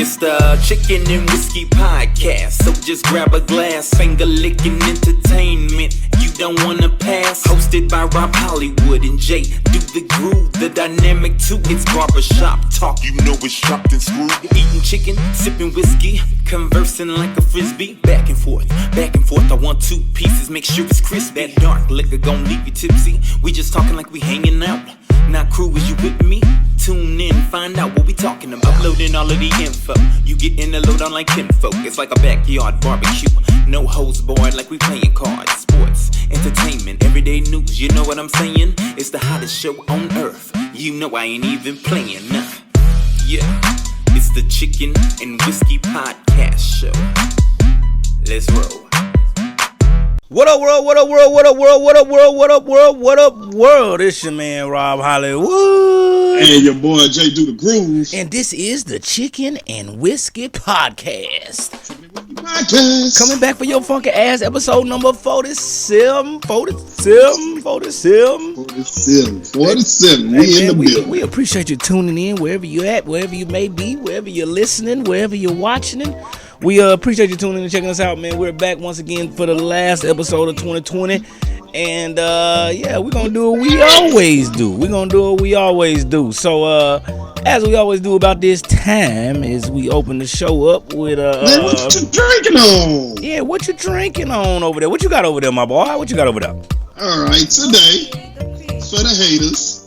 It's the Chicken and Whiskey Podcast, so just grab a glass, finger licking entertainment you don't wanna pass. Hosted by RobHollywood and Jay, do the groove, the dynamic too. It's barbershop talk, you know it's chopped and screwed. Eating chicken, sipping whiskey, conversing like a frisbee. Back and forth, I want two pieces, make sure it's crisp. That dark liquor gon' leave you tipsy. We just talking like we hanging out. Now crew, is you with me? Tune in, find out what we talking about. Uploading all of the info, you get in the lowdown like kinfolk. It's like a backyard barbecue, no hose board like we playing cards. Sports, entertainment, everyday news, you know what I'm saying? It's the hottest show on earth, you know I ain't even playing. Yeah, it's the Chicken and Whiskey Podcast Show. Let's roll. What up, world? What up, world? What up, world? What up, world? What up, world? What up, world? It's your man, RobHollywood. And your boy, Jay, do the grooves. And this is the Chicken and Whiskey Podcast. Coming back for your funky ass episode number 47. 47. We in the building. We appreciate you tuning in wherever you at, wherever you may be, wherever you're listening, wherever you're watching. We appreciate you tuning in and checking us out, man. We're back once again for the last episode of 2020. And, yeah, we're going to do what we always do. So, as we always do about this time, is we open the show up with... Man, what you drinking on? Yeah, what you drinking on over there? What you got over there, my boy? What you got over there? All right, today, for the haters,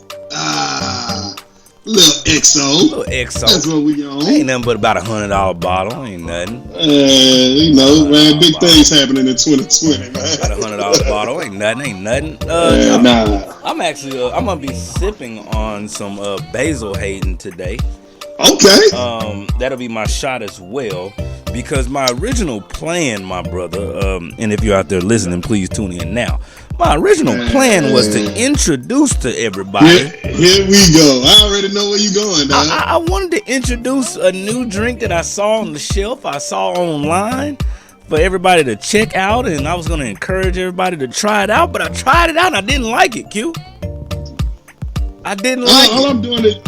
Little XO. That's what we on. Ain't nothing but about $100 bottle. Ain't nothing. Man, big things happening in 2020, man. About $100 bottle. Ain't nothing. Nah. I'm actually, I'm gonna be sipping on some Basil Hayden today. Okay. That'll be my shot as well. Because my original plan, my brother, and if you're out there listening, please tune in now. My original plan was to introduce to everybody. Here we go. I already know where you're going, dog. I wanted to introduce a new drink that I saw on the shelf. I saw online for everybody to check out, and I was going to encourage everybody to try it out. But I tried it out, and I didn't like it, Q. I didn't like it.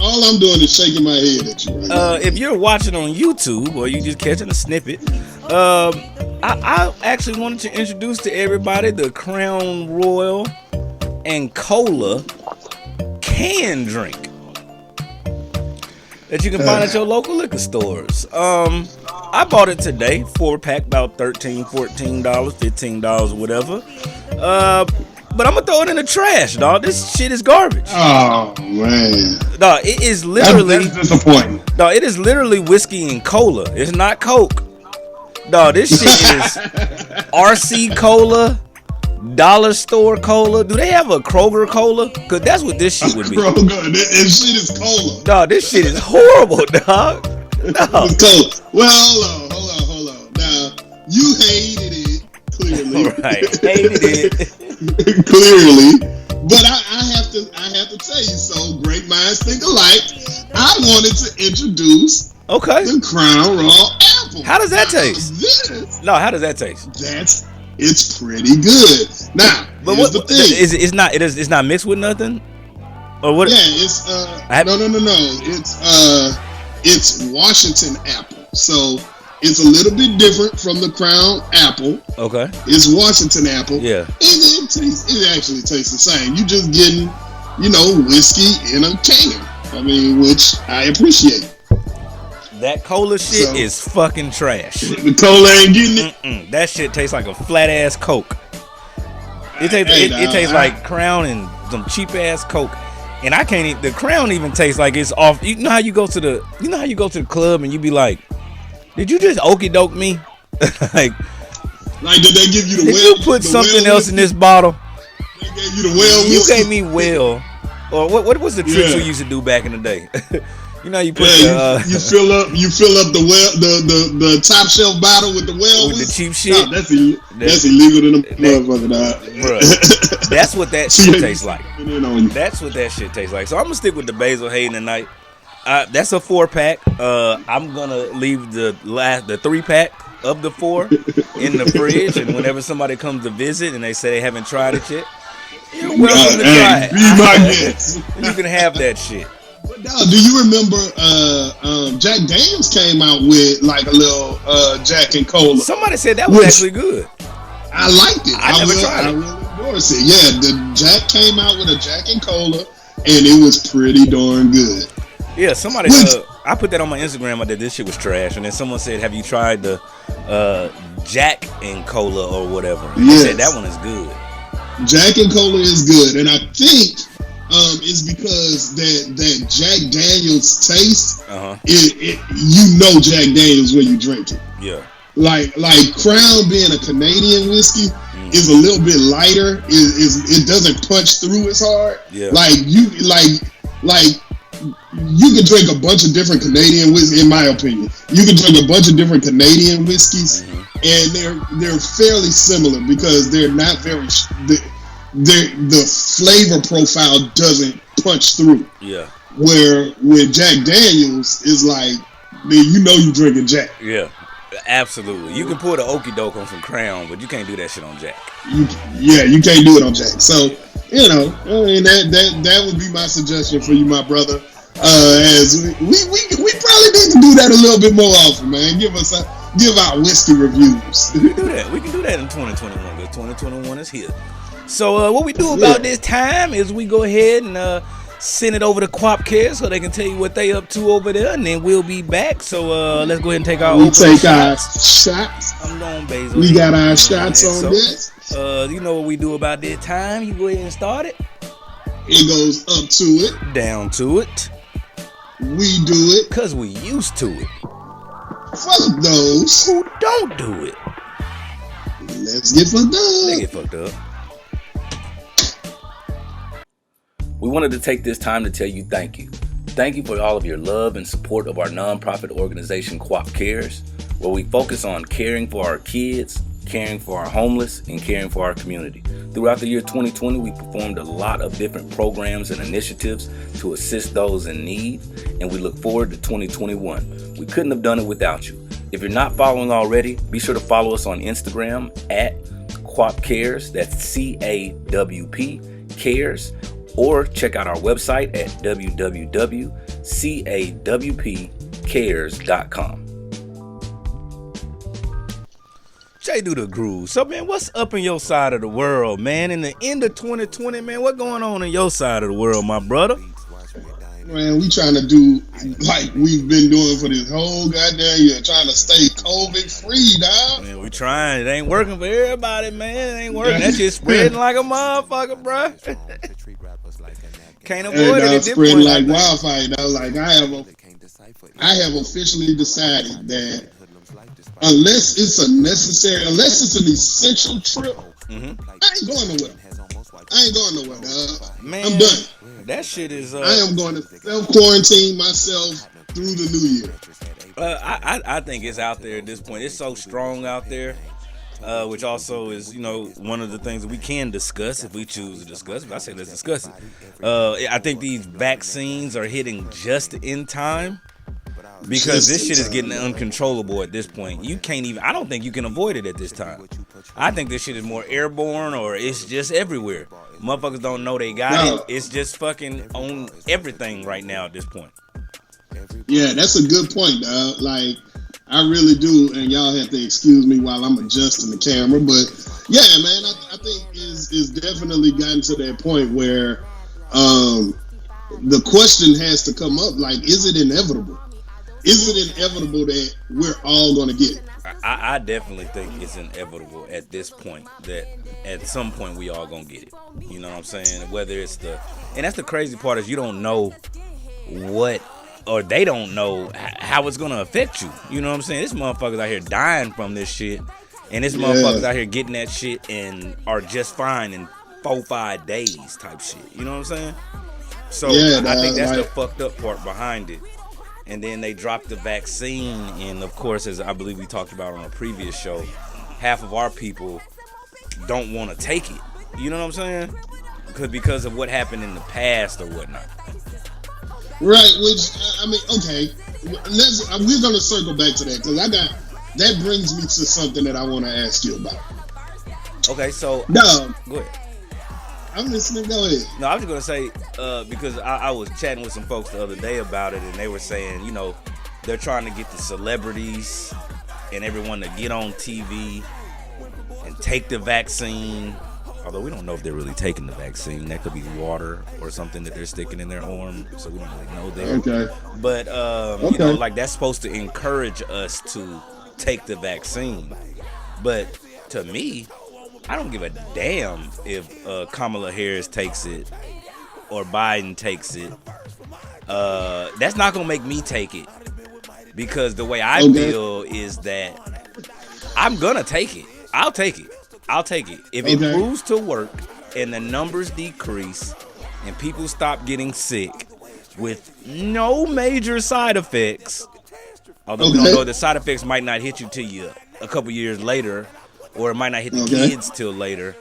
All I'm doing is shaking my head at you right now. If you're watching on YouTube or you just catching a snippet, I actually wanted to introduce to everybody the Crown Royal and Cola can drink that you can find at your local liquor stores. I bought it today, 4-pack, about $13, $14, $15, whatever. But I'm gonna throw it in the trash, dog. This shit is garbage. Oh man, dog. It is literally that's disappointing. Dog, it is literally whiskey and cola. It's not Coke. Dog, this shit is RC Cola, Dollar Store Cola. Do they have a Kroger Cola? Cause that's what this shit would be. Kroger, this shit is cola. Dog, this shit is horrible, dog. Dog. It's cola. Well, hold on. Now you hated it clearly. Right, hated it. Clearly, but I have to tell you, so great minds think alike. I wanted to introduce the Crown Raw Apple. How does that taste? How does that taste? It's pretty good. Now, but here's the thing. It's not mixed with nothing? Or what? Yeah, it's no. It's Washington apple. So it's a little bit different from the Crown Apple. Okay. It's Washington apple. Yeah. It actually tastes the same. You just getting, whiskey in a can. I mean, which I appreciate. That cola shit is fucking trash. The cola ain't getting it. That shit tastes like a flat ass Coke. It tastes like Crown and some cheap ass Coke. And I can't eat the Crown even tastes like it's off. You know how you go to the club and you be like, did you just okie doke me? like did they give you the did well? You put something else in this bottle? They gave you the well. You gave me well. Or what was the tricks we used to do back in the day? You know, you put you fill up the well, the top shelf bottle with the well with the cheap shit. No, that's illegal to the motherfucker, bro. That's what that shit tastes like. That's what that shit tastes like. So I'm gonna stick with the Basil Hayden tonight. That's a 4-pack. I'm gonna leave the 3-pack of the 4 in the fridge, and whenever somebody comes to visit and they say they haven't tried it yet, you're welcome to try it. Be my guest. You can have that shit. Do you remember Jack Daniels came out with like a little Jack and Cola? Somebody said that was actually good. I liked it. I never tried it. I really endorsed it. Yeah, the Jack came out with a Jack and Cola, and it was pretty darn good. Yeah, somebody. I put that on my Instagram. I did this shit was trash, and then someone said, "Have you tried the Jack and Cola or whatever?" They said that one is good. Jack and Cola is good, and I think it's because that Jack Daniels taste. You know Jack Daniels when you drink it. Yeah. Like Crown being a Canadian whiskey is a little bit lighter. It doesn't punch through as hard. Yeah. You can drink a bunch of different Canadian whiskey, in my opinion. You can drink a bunch of different Canadian whiskeys, and they're fairly similar because they're not very. The flavor profile doesn't punch through. Yeah. Where with Jack Daniels is like, man, you know you drinking Jack. Yeah. Absolutely. You can pull the okie doke on some Crown, but you can't do that shit on Jack. You can't do it on Jack. So, I mean, that would be my suggestion for you, my brother. As we probably need to do that a little bit more often, man. Give out whiskey reviews. We can do that. We can do that in 2021 because 2021 is here. So what we do about this time is we go ahead and send it over to Quap Cares so they can tell you what they up to over there, and then we'll be back. So let's go ahead and take our shots. I'm going, Basil. We got our shots on this. You know what we do about this time. You go ahead and start it. It goes up to it. Down to it. We do it. Because we used to it. Fuck those who don't do it. Let's get fucked up. They get fucked up. We wanted to take this time to tell you thank you. Thank you for all of your love and support of our nonprofit organization, Quap Cares, where we focus on caring for our kids, caring for our homeless, and caring for our community. Throughout the year 2020, we performed a lot of different programs and initiatives to assist those in need, and we look forward to 2021. We couldn't have done it without you. If you're not following already, be sure to follow us on Instagram at Quap Cares, that's CAWP Cares, or check out our website at www.cawpcares.com. Jay do the groove. So, man, what's up in your side of the world, man? In the end of 2020, man, what going on in your side of the world, my brother? Man, we trying to do like we've been doing for this whole goddamn year, trying to stay COVID free, dog. Man, we trying. It ain't working for everybody, man. It ain't working. That shit spreading like a motherfucker, bro. Can't avoid it. Spreading like wildfire, dog. Like I have officially decided that unless it's an essential trip, I ain't going nowhere. Dog. Man, I'm done. That shit is. I am going to self-quarantine myself through the new year. I think it's out there at this point. It's so strong out there, which also is, one of the things that we can discuss if we choose to discuss. But I say let's discuss it. I think these vaccines are hitting just in time because this shit is getting uncontrollable at this point. You can't even. I don't think you can avoid it at this time. I think this shit is more airborne or it's just everywhere. Motherfuckers don't know they got it. It's just fucking on everything right now at this point. Yeah, that's a good point, dog. Like, I really do, and y'all have to excuse me while I'm adjusting the camera. But yeah, man, I think it's definitely gotten to that point where the question has to come up: like, is it inevitable? Is it inevitable that we're all going to get it? I definitely think it's inevitable at this point that at some point we all gonna get it. You know what I'm saying? Whether it's and that's the crazy part is you don't know what, or they don't know how it's gonna affect you. You know what I'm saying? This motherfuckers out here dying from this shit, and this motherfuckers out here getting that shit and are just fine in 4-5 days type shit. You know what I'm saying? So I think that's the fucked up part behind it. And then they dropped the vaccine, and of course, as I believe we talked about on a previous show, half of our people don't want to take it. You know what I'm saying? Because of what happened in the past or whatnot. Right. Which I mean, okay. We're gonna circle back to that because that brings me to something that I want to ask you about. Okay, so no, go ahead. I'm listening. Go ahead. No, I was just gonna say because I was chatting with some folks the other day about it, and they were saying, you know, they're trying to get the celebrities and everyone to get on TV and take the vaccine. Although we don't know if they're really taking the vaccine. That could be water or something that they're sticking in their arm, so we don't really know there. Okay. But you know, like that's supposed to encourage us to take the vaccine. But to me, I don't give a damn if Kamala Harris takes it or Biden takes it. That's not gonna make me take it, because the way I feel is that I'm gonna take it. I'll take it. If it proves to work and the numbers decrease and people stop getting sick with no major side effects, although we don't know, the side effects might not hit you till you a couple years later, or it might not hit the kids till later.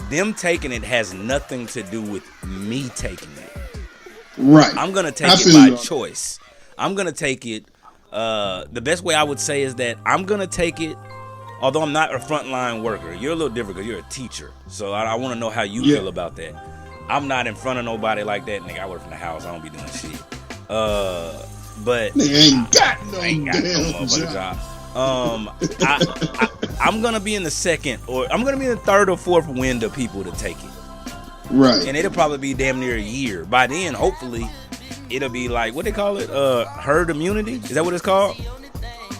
Them taking it has nothing to do with me taking it. Right. I'm gonna take it by choice. I'm gonna take it. The best way I would say is that I'm gonna take it. Although I'm not a frontline worker, you're a little different because you're a teacher. So I want to know how you feel about that. I'm not in front of nobody like that, nigga. I work from the house. I don't be doing shit. But ain't got no motherfucking job. I'm gonna be in the second, or I'm gonna be in the third or fourth wind of people to take it. Right. And it'll probably be damn near a year. By then, hopefully, it'll be like, what they call it? Herd immunity? Is that what it's called?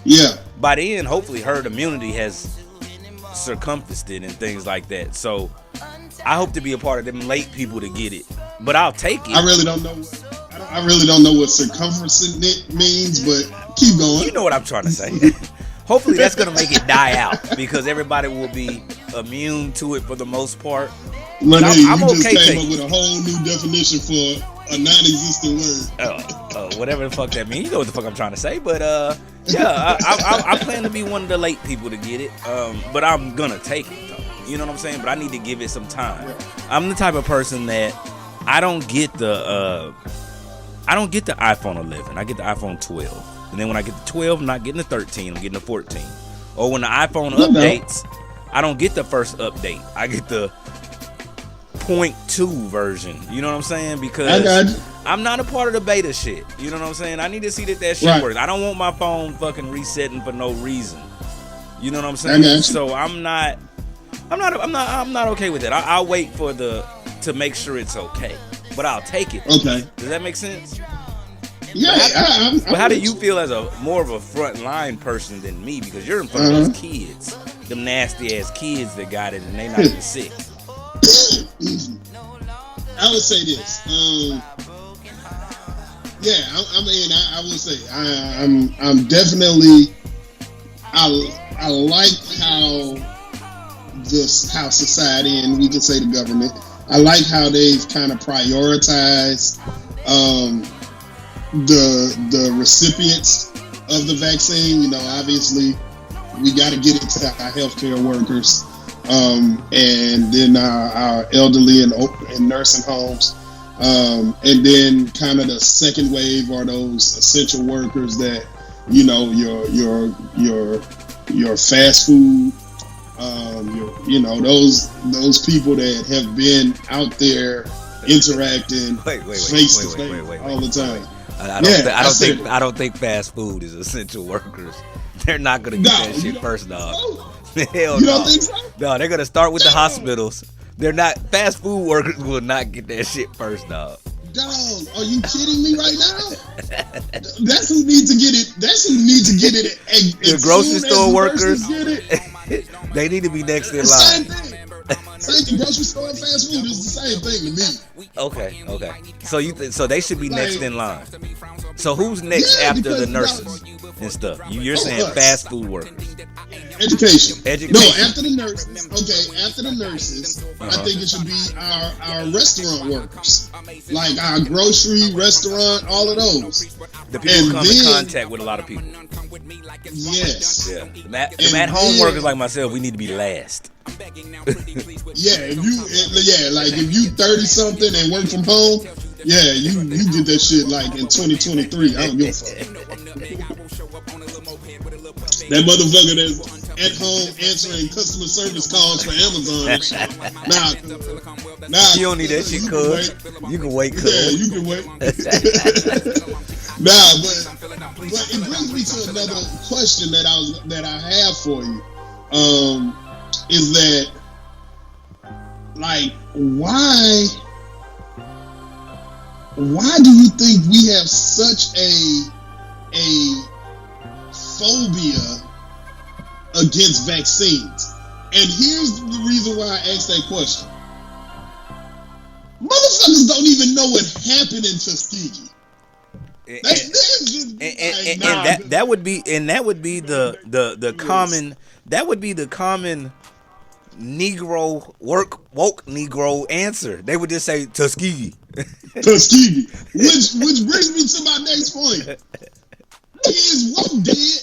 Yeah. By then, hopefully, herd immunity has circumferenced it and things like that. So, I hope to be a part of them late people to get it. But I'll take it. I really don't know. I really don't know what circumferencing it means, but keep going. You know what I'm trying to say. Hopefully, that's gonna make it die out because everybody will be immune to it for the most part. But I'm you okay just came taking up with a whole new definition for a non-existent word. Whatever the fuck that means. You know what the fuck I'm trying to say. But yeah, I plan to be one of the late people to get it. But I'm gonna take it though. You know what I'm saying? But I need to give it some time. I'm the type of person that I don't get the iPhone 11. I get the iPhone 12. And then when I get the 12, I'm not getting the 13. I'm getting the 14. Or when the iPhone updates, I don't get the first update. I get the 0.2 version. You know what I'm saying? Because I'm not a part of the beta shit. You know what I'm saying? I need to see that shit works. I don't want my phone fucking resetting for no reason. You know what I'm saying? So I'm not okay with it. I'll wait for to make sure it's okay. But I'll take it. Okay. Does that make sense? Yeah. But how do you feel as a more of a frontline person than me? Because you're in front of those kids, them nasty ass kids that got it and they not even sick. I would say this. I would say I'm definitely. I like how society, and we can say the government. I like how they've kind of prioritized the recipients of the vaccine. You know, obviously, we got to get it to our healthcare workers, and then our elderly and nursing homes, and then kind of the second wave are those essential workers that, you know, your fast food. Those people that have been out there interacting face to face all the time. I don't think fast food is essential workers. They're not gonna get that shit first, dog. Hell you don't think so? No, they're gonna start with the hospitals. They're not. Fast food workers will not get that shit first, dog. Dog, are you kidding me right now? That's who needs to get it. That's who needs to get it. The grocery store workers. They need to be next in line. Same thing. Grocery store and fast food is the same thing to me. Okay. So they should be next in line. So who's next after the nurses and stuff? You're saying fast food workers. Education. No, after the nurses. Okay, after the nurses, I think it should be our restaurant workers, like our grocery, restaurant, all of those. The people who come in contact with a lot of people. Yes. Yeah. The at-home workers like myself, we need to be last. If you 30 something and work from home, you get that shit like in 2023. I don't give a fuck. That motherfucker at home answering customer service calls for Amazon and shit. Now you don't need that shit, cuz. You can wait, cuz. Yeah, you can wait. Nah, but it brings me to another question that I have for you. Is that, like, why do you think we have such a phobia against vaccines? And here's the reason why I asked that question. Motherfuckers don't even know what happened in Tuskegee. That would be the common Negro woke Negro answer. They would just say Tuskegee. Tuskegee. Which brings me to my next point. Is woke dead?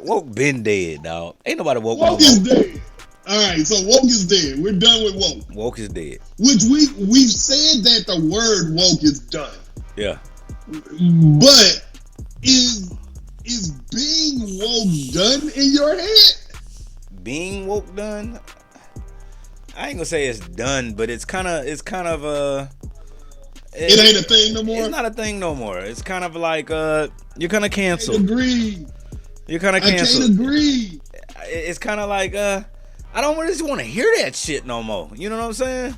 Woke been dead, dog. Ain't nobody woke. Woke is dead. All right, so woke is dead. We're done with woke. Woke is dead. Which we've said that the word woke is done. Yeah. But is being woke done in your head? Being woke done? I ain't gonna say it's done, but it's kind of it ain't a thing no more. It's not a thing no more. It's kind of like you're kind of canceled. I can't agree. You're kind of canceled. I can't agree. It's kind of like I don't just want to hear that shit no more. You know what I'm saying?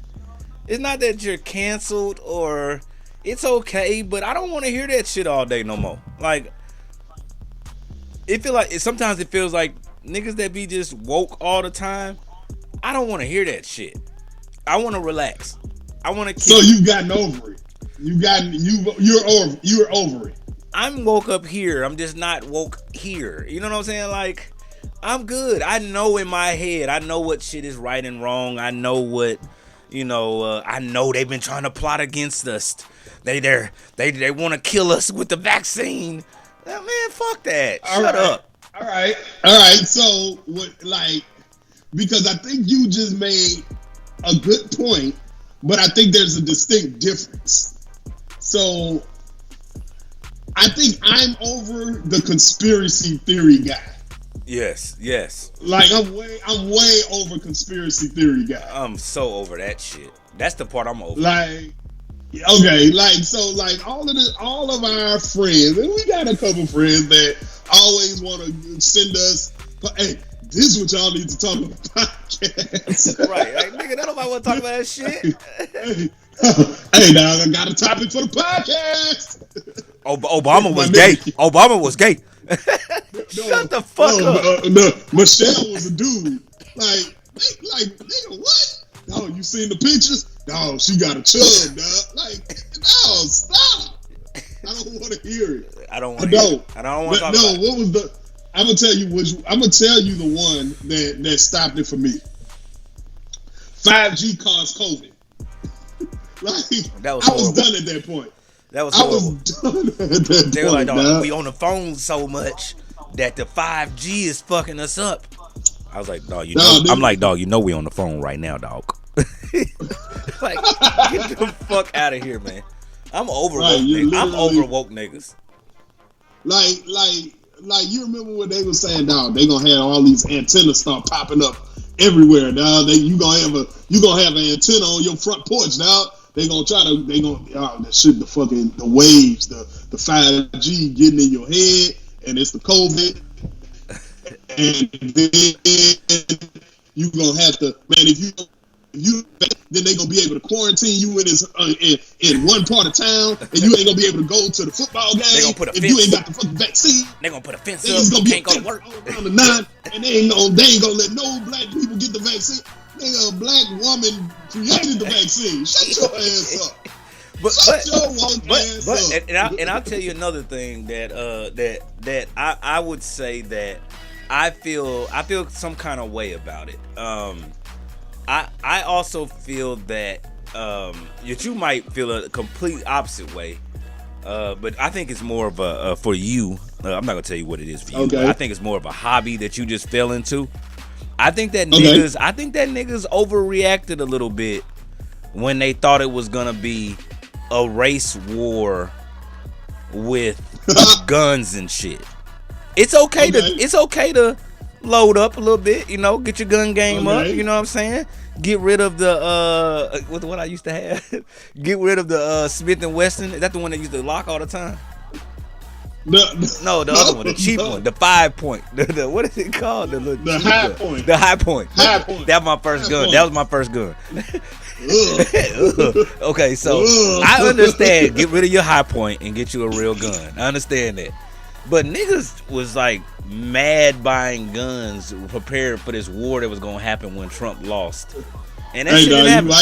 It's not that you're canceled or it's okay, but I don't want to hear that shit all day no more. Like sometimes it feels like niggas that be just woke all the time. I don't want to hear that shit. I want to relax. I want to. So you've gotten over it. You're over it. I'm woke up here. I'm just not woke here. You know what I'm saying? Like, I'm good. I know in my head. I know what shit is right and wrong. I know what, I know they've been trying to plot against us. They want to kill us with the vaccine. Man, fuck that. Shut up. All right. So because I think you just made a good point, but I think there's a distinct difference. So I think I'm over the conspiracy theory guy. Yes. Like I'm way over conspiracy theory guy. I'm so over that shit. That's the part I'm over. Like, okay, all of our friends, and we got a couple friends that always want to send us, hey, this is what y'all need to talk about the podcast. Right, like, nigga, that nobody want to talk about that shit. Hey, dog, I got a topic for the podcast. Obama was gay. Obama was gay. Shut the fuck up. No, Michelle was a dude. Like, nigga, what? Oh, you seen the pictures? No, she got a chub, dog. Like, no, stop. I don't want to hear it. I don't want to hear it. I don't want to talk about it. What was the... I'm gonna tell you the one that stopped it for me. 5G caused COVID. I was done at that point. That was horrible. I was done at that point. They were like, dog, we on the phone so much that the 5G is fucking us up. I was like, dog, I'm like, dog, we on the phone right now, dog. Like, get the fuck out of here, man. I'm over woke niggas. I'm over woke niggas. Like you remember what they were saying, dog? They gonna have all these antennas start popping up everywhere, dog. You gonna have an antenna on your front porch, dog. The waves, the 5G getting in your head, and it's the COVID, and then you gonna have to, man, if you then they gonna be able to quarantine you in one part of town, and you ain't gonna be able to go to the football game. They gonna put a if fence. You ain't got the fucking vaccine. They gonna put a fence up. You gonna can't go to work. Around the 9, and they ain't gonna let no black people get the vaccine. Nigga, a black woman created the vaccine. Shut your ass up. And I'll tell you another thing that I would say that I feel some kind of way about it. I also feel that you might feel a complete opposite way, but I think it's more of a for you. I'm not gonna tell you what it is for you. Okay. But I think it's more of a hobby that you just fell into. I think that niggas overreacted a little bit when they thought it was gonna be a race war with guns and shit. It's okay to load up a little bit, get your gun game up, you know what I'm saying? Get rid of the what I used to have. Get rid of the Smith and Wesson. Is that the one that used to lock all the time? No, the other one, the cheap one, the 5-point. The what is it called? The high point. The high point. High point. That was my first gun. Point. That was my first gun. Okay, so I understand. Get rid of your high point and get you a real gun. I understand that. But niggas was like mad buying guns, prepared for this war that was gonna happen when Trump lost. And that shit didn't happen.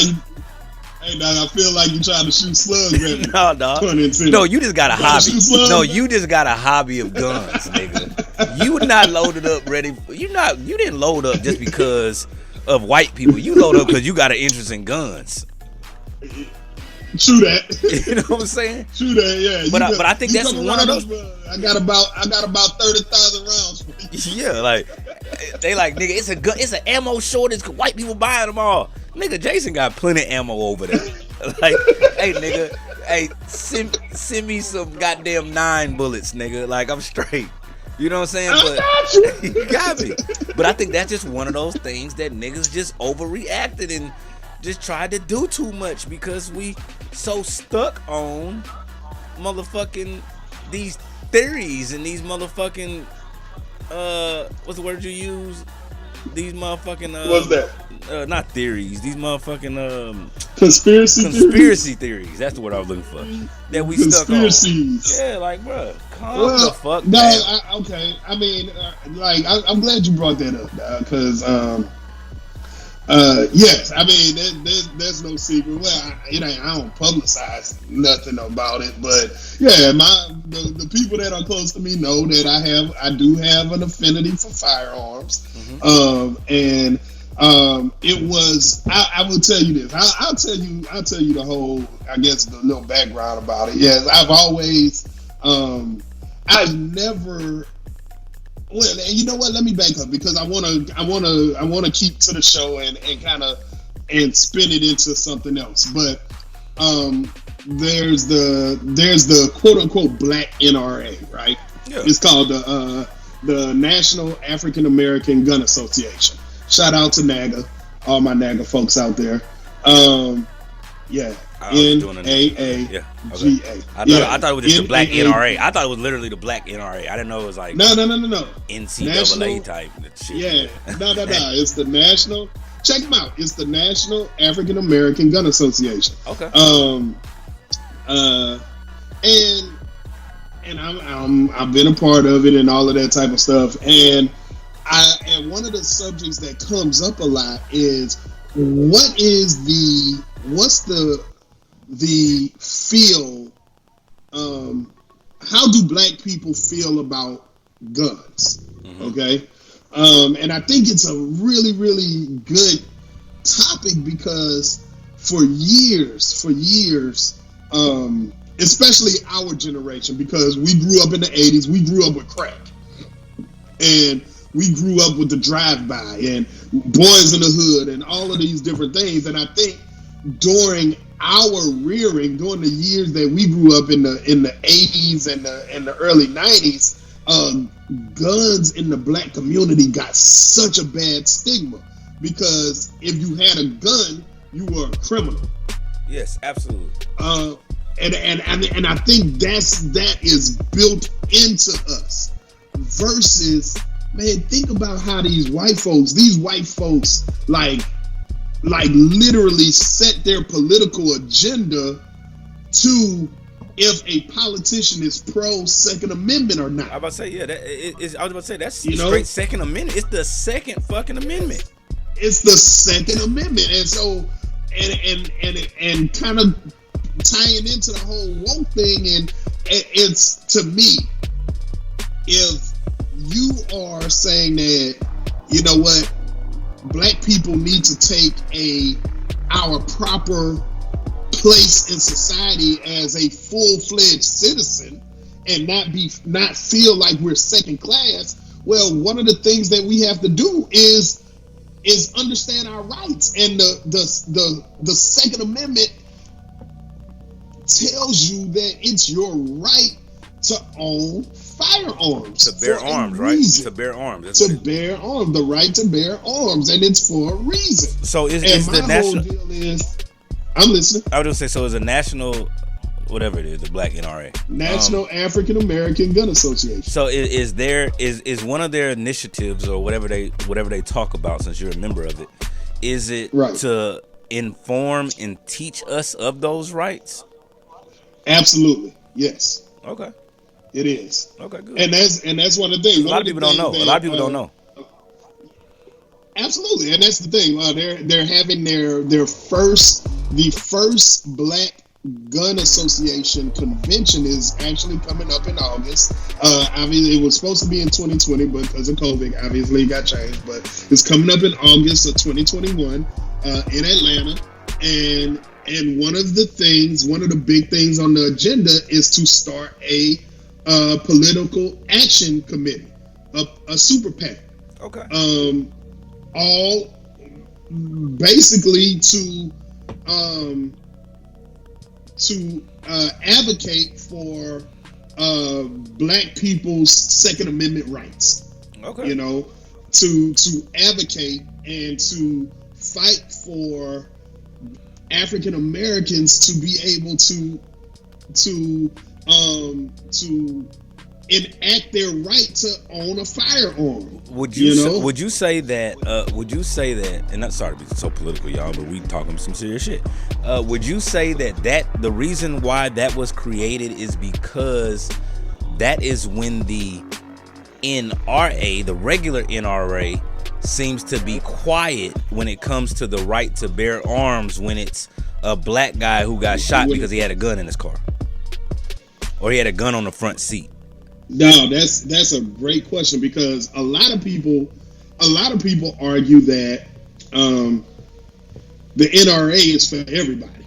Hey, dog, I feel like you trying to shoot slugs at me. No, dog. No, you just got a hobby. No, you just got a hobby of guns, nigga. You not loaded up ready. You didn't load up just because of white people. You load up because you got an interest in guns. True that. You know what I'm saying? True that, yeah. But I think that's one of those. I got about 30,000 rounds for you. Yeah, like they like, nigga, it's a gun, it's an ammo shortage. White people buying them all. Nigga, Jason got plenty of ammo over there. Like, hey, nigga, hey, send me some goddamn 9 bullets, nigga. Like, I'm straight. You know what I'm saying? But you got me. But I think that's just one of those things that niggas just overreacted and just tried to do too much because we so stuck on motherfucking these theories and these motherfucking what's the word you use? These motherfucking what's that? Not theories. These motherfucking conspiracy theories. That's the word I was looking for. That we stuck on. Yeah, like, bro, calm the fuck down. Okay. I mean, like, I'm glad you brought that up, because yes, I mean, there's no secret. Well, I don't publicize nothing about it, but yeah, the people that are close to me know that I do have an affinity for firearms, and it was. I will tell you this. I'll tell you the whole. I guess the little background about it. Yes, I've always. I've never. Well, and you know what? Let me back up because I wanna keep to the show and kind of and spin it into something else. But there's the quote unquote black NRA, right? Yeah. It's called the National African American Gun Association. Shout out to NAGA, all my NAGA folks out there. Yeah. NAAGA. I thought it was just the black NRA. I thought it was literally the black NRA. I didn't know it was like no. NCAA type shit. Yeah, no. It's the national. Check them out. It's the National African American Gun Association. Okay. And I've been a part of it and all of that type of stuff. And one of the subjects that comes up a lot is what's the feel, how do black people feel about guns? Okay. And I think it's a really, really good topic because for years, especially our generation, because we grew up in the 80s, we grew up with crack. And we grew up with the drive-by and Boys in the Hood and all of these different things. And I think during our rearing, during the years that we grew up in the 80s and the early 90s, guns in the black community got such a bad stigma because if you had a gun, you were a criminal. Yes, absolutely. And I think that is built into us versus, man, think about how these white folks like literally set their political agenda to if a politician is pro Second Amendment or not. I was about to say that's straight Second Amendment. It's the second fucking amendment. It's the Second Amendment, and so and kind of tying into the whole woke thing, and it's, to me, if you are saying that, you know what, black people need to take our proper place in society as a full-fledged citizen and not feel like we're second class, well, one of the things that we have to do is understand our rights, and the Second Amendment tells you that it's your right to own firearms. To bear arms, right? To bear arms. To bear arms, the right to bear arms, and it's for a reason. So is the national deal is, I'm listening. I would just say, so is a national, whatever it is, the Black NRA, National African American Gun Association. So is one of their initiatives or whatever they talk about, since you're a member of it, is it to inform and teach us of those rights? Absolutely, yes. Okay. It is. Okay, good. And that's one of the things. A lot of people don't know. A lot of people don't know. Absolutely, and that's the thing. They're having the first Black Gun Association convention is actually coming up in August. Obviously, it was supposed to be in 2020, but because of COVID, obviously it got changed. But it's coming up in August of 2021 in Atlanta, and one of the big things on the agenda is to start a political action committee, a super PAC. Okay. All basically to advocate for Black people's Second Amendment rights. Okay. You know, to advocate and to fight for African Americans to be able to enact their right to own a firearm. Would you say that? And not sorry to be so political, y'all, but we talking some serious shit. Would you say that the reason why that was created is because that is when the NRA, the regular NRA, seems to be quiet when it comes to the right to bear arms when it's a Black guy who got shot because he had a gun in his car, or he had a gun on the front seat? No, that's a great question, because a lot of people argue that the NRA is for everybody.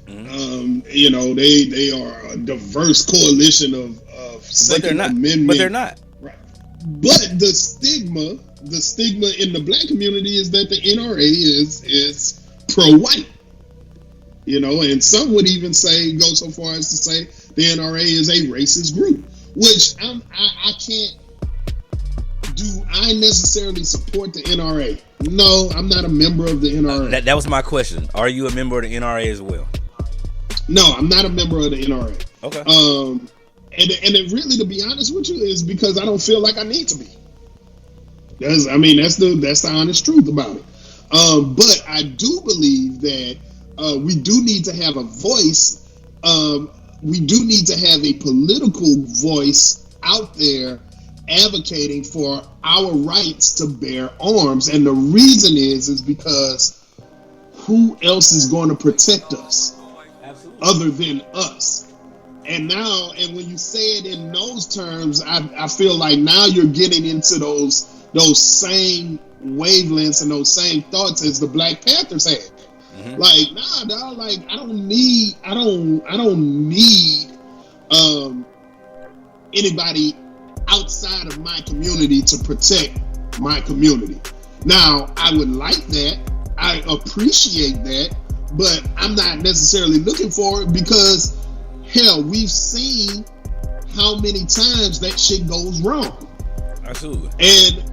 You know, they are a diverse coalition of Second Amendment. But they're not. Right. But the stigma in the Black community is that the NRA is pro-white. You know, and some would even go so far as to say the NRA is a racist group. Which I can't. Do I necessarily support the NRA? No, I'm not a member of the NRA. That was my question. Are you a member of the NRA as well? No, I'm not a member of the NRA. Okay. And it really, to be honest with you, is because I don't feel like I need to be. That's the honest truth about it. But I do believe that we do need to have a voice. We do need to have a political voice out there advocating for our rights to bear arms. And the reason is because who else is going to protect us other than us? And when you say it in those terms, I feel like now you're getting into those same wavelengths and those same thoughts as the Black Panthers had. Mm-hmm. Like, nah, dog. Like, I don't need anybody outside of my community to protect my community. Now, I would like that. I appreciate that, but I'm not necessarily looking for it because, hell, we've seen how many times that shit goes wrong. Absolutely. And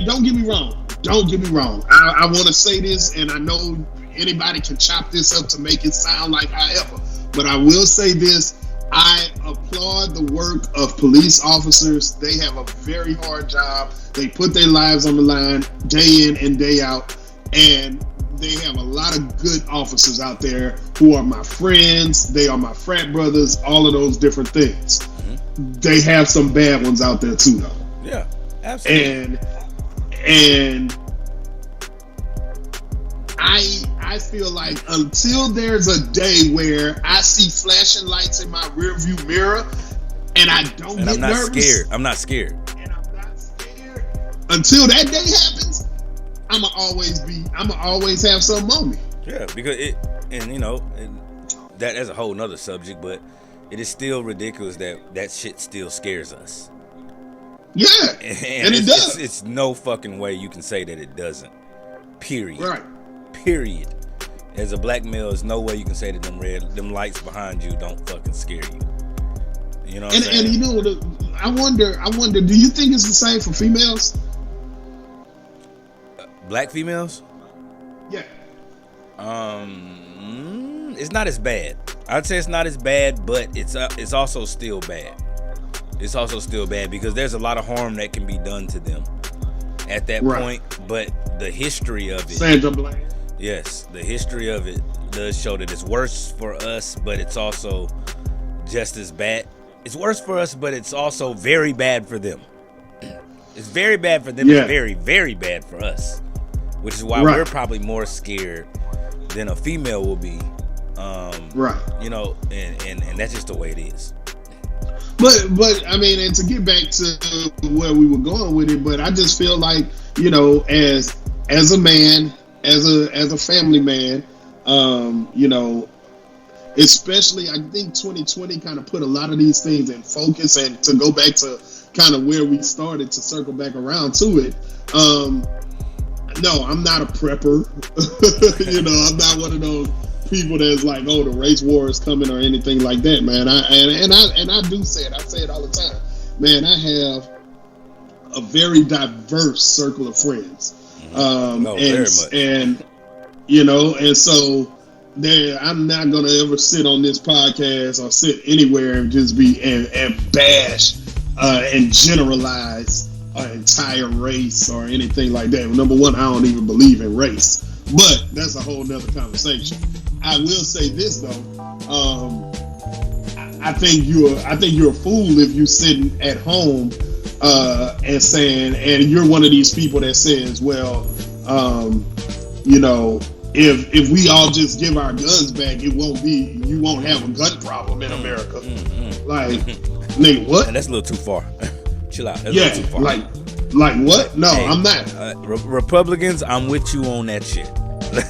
don't get me wrong. Don't get me wrong. I want to say this, and I know anybody can chop this up to make it sound like however, but I will say this. I applaud the work of police officers. They have a very hard job. They put their lives on the line day in and day out, and they have a lot of good officers out there who are my friends. They are my frat brothers, all of those different things. Mm-hmm. They have some bad ones out there too, though. Yeah, absolutely. And I feel like until there's a day where I see flashing lights in my rearview mirror and I don't get nervous. I'm not scared. And I'm not scared. Until that day happens, I'ma always have something on me. Yeah, because that's a whole nother subject, but it is still ridiculous that shit still scares us. Yeah, and it does. It's no fucking way you can say that it doesn't. Period. Right. Period. As a Black male, there's no way you can say that them lights behind you don't fucking scare you. You know what I'm saying? And you know, I wonder, do you think it's the same for females? Black females? Yeah. It's not as bad. I'd say it's not as bad, but it's also still bad. It's also still bad because there's a lot of harm that can be done to them at that point. But the history of it, Sandra Bland. Yes, the history of it does show that it's worse for us, but it's also just as bad. It's worse for us, but it's also very bad for them. It's very bad for them. Yeah. It's very, very bad for us, which is why we're probably more scared than a female will be. You know, and that's just the way it is. But I mean, and to get back to where we were going with it, but I just feel like, you know, as a man, as a family man, you know, especially I think 2020 kind of put a lot of these things in focus. And to go back to kind of where we started, to circle back around to it, no, I'm not a prepper. You know, I'm not one of those people that's like, oh, the race war is coming or anything like that, man. I do say it. I say it all the time, man. I have a very diverse circle of friends, and you know, and so I'm not gonna ever sit on this podcast or sit anywhere and just be and bash and generalize an entire race or anything like that. Number one, I don't even believe in race, but that's a whole nother conversation. I will say this though, I think you're a fool if you sitting at home and saying, and you're one of these people that says, well, you know, if we all just give our guns back, you won't have a gun problem in America. Like, nigga, what? And that's a little too far. Chill out. That's a little too far. Like what? No, hey, I'm not. Republicans, I'm with you on that shit.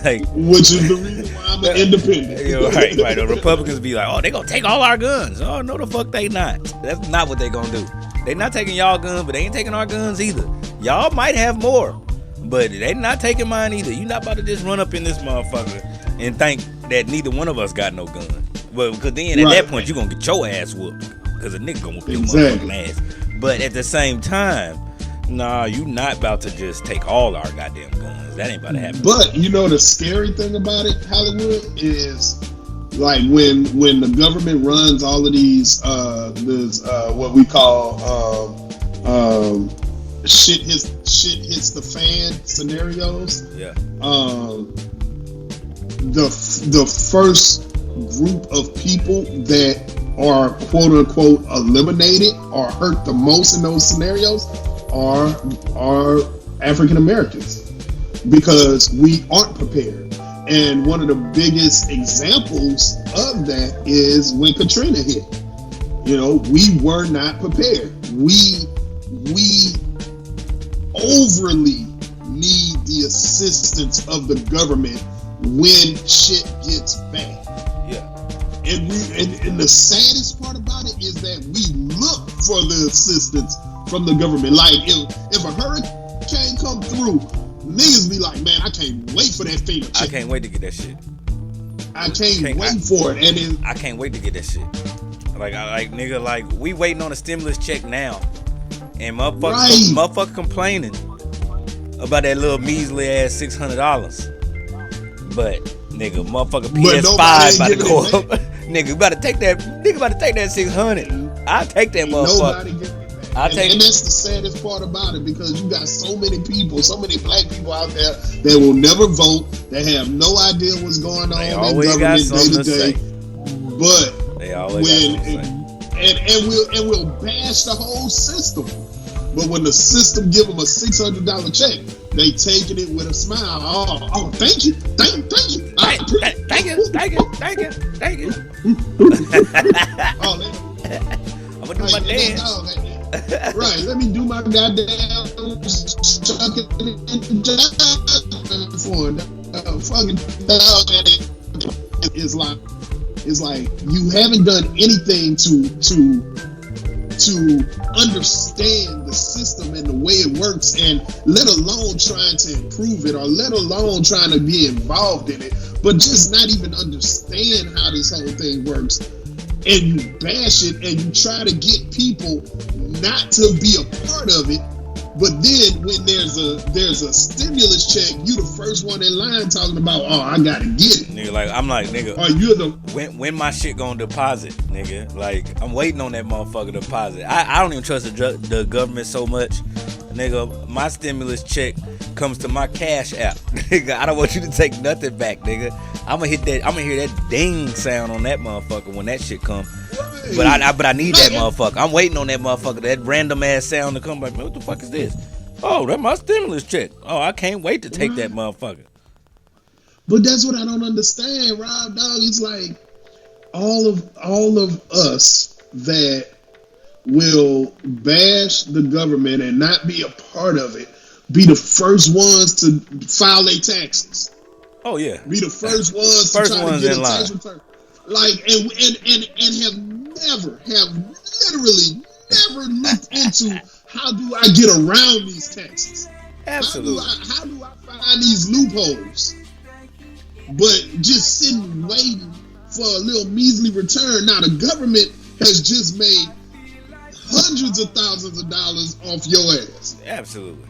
Like, which is the reason why I'm an independent. You know, right. The Republicans be like, oh, they gonna take all our guns. Oh, no, the fuck they not. That's not what they gonna do. They not taking y'all guns, but they ain't taking our guns either. Y'all might have more, but they not taking mine either. You not about to just run up in this motherfucker and think that neither one of us got no gun. Well, because then at that point you gonna get your ass whooped because a nigga gonna whoop your motherfucking ass. But at the same time, nah, you not about to just take all our goddamn guns. That ain't about to happen. But you know the scary thing about it, Hollywood, is like when the government runs all of these what we call shit hits the fan scenarios. Yeah. The first group of people that are quote unquote eliminated or hurt the most in those scenarios are African Americans, because we aren't prepared. And one of the biggest examples of that is when Katrina hit. You know, we were not prepared. We overly need the assistance of the government when shit gets bad. Yeah. And the saddest part about it is that we look for the assistance from the government. Like if a hurricane come through, niggas be like, man, I can't wait for that FEMA check. I can't wait to get that shit. I can't wait for it. And then I can't wait to get that shit. Nigga, we waiting on a stimulus check now, and motherfucker complaining about that little measly ass $600. But nigga, motherfucker PS5 about to go up. Nigga, about to take that. Nigga, about to take that $600. I'll take that motherfucker. And that's the saddest part about it, because you got so many people, so many black people out there that will never vote, that have no idea what's going on in government day to day. But they always and we'll bash the whole system. But when the system give them a $600 check, they taking it with a smile. Oh, thank you. Thank you. Oh, I'm gonna do my dance. Right, let me do my goddamn fucking dog. It's like you haven't done anything to understand the system and the way it works, and let alone trying to improve it, or let alone trying to be involved in it, but just not even understand how this whole thing works. and you bash it and you try to get people not to be a part of it. But then when there's a stimulus check, you the first one in line talking about, oh, I gotta get it. Nigga, like I'm like, nigga, or you're the when my shit gonna deposit, nigga? Like I'm waiting on that motherfucker to deposit. I don't even trust the government so much, nigga. My stimulus check comes to my Cash app, nigga. I don't want you to take nothing back, nigga. I'm gonna hear that ding sound on that motherfucker when that shit come. But I need that motherfucker. I'm waiting on that motherfucker, that random ass sound to come back. Man, what the fuck is this? Oh, that's my stimulus check. Oh, I can't wait to take that motherfucker. But that's what I don't understand, Rob, dog. It's like all of us that will bash the government and not be a part of it, be the first ones to file their taxes. Oh yeah. Be the first ones to try to get a tax return. Like and have literally never looked into how do I get around these taxes? Absolutely. How do I find these loopholes? But just sitting waiting for a little measly return. Now the government has just made hundreds of thousands of dollars off your ass. Absolutely.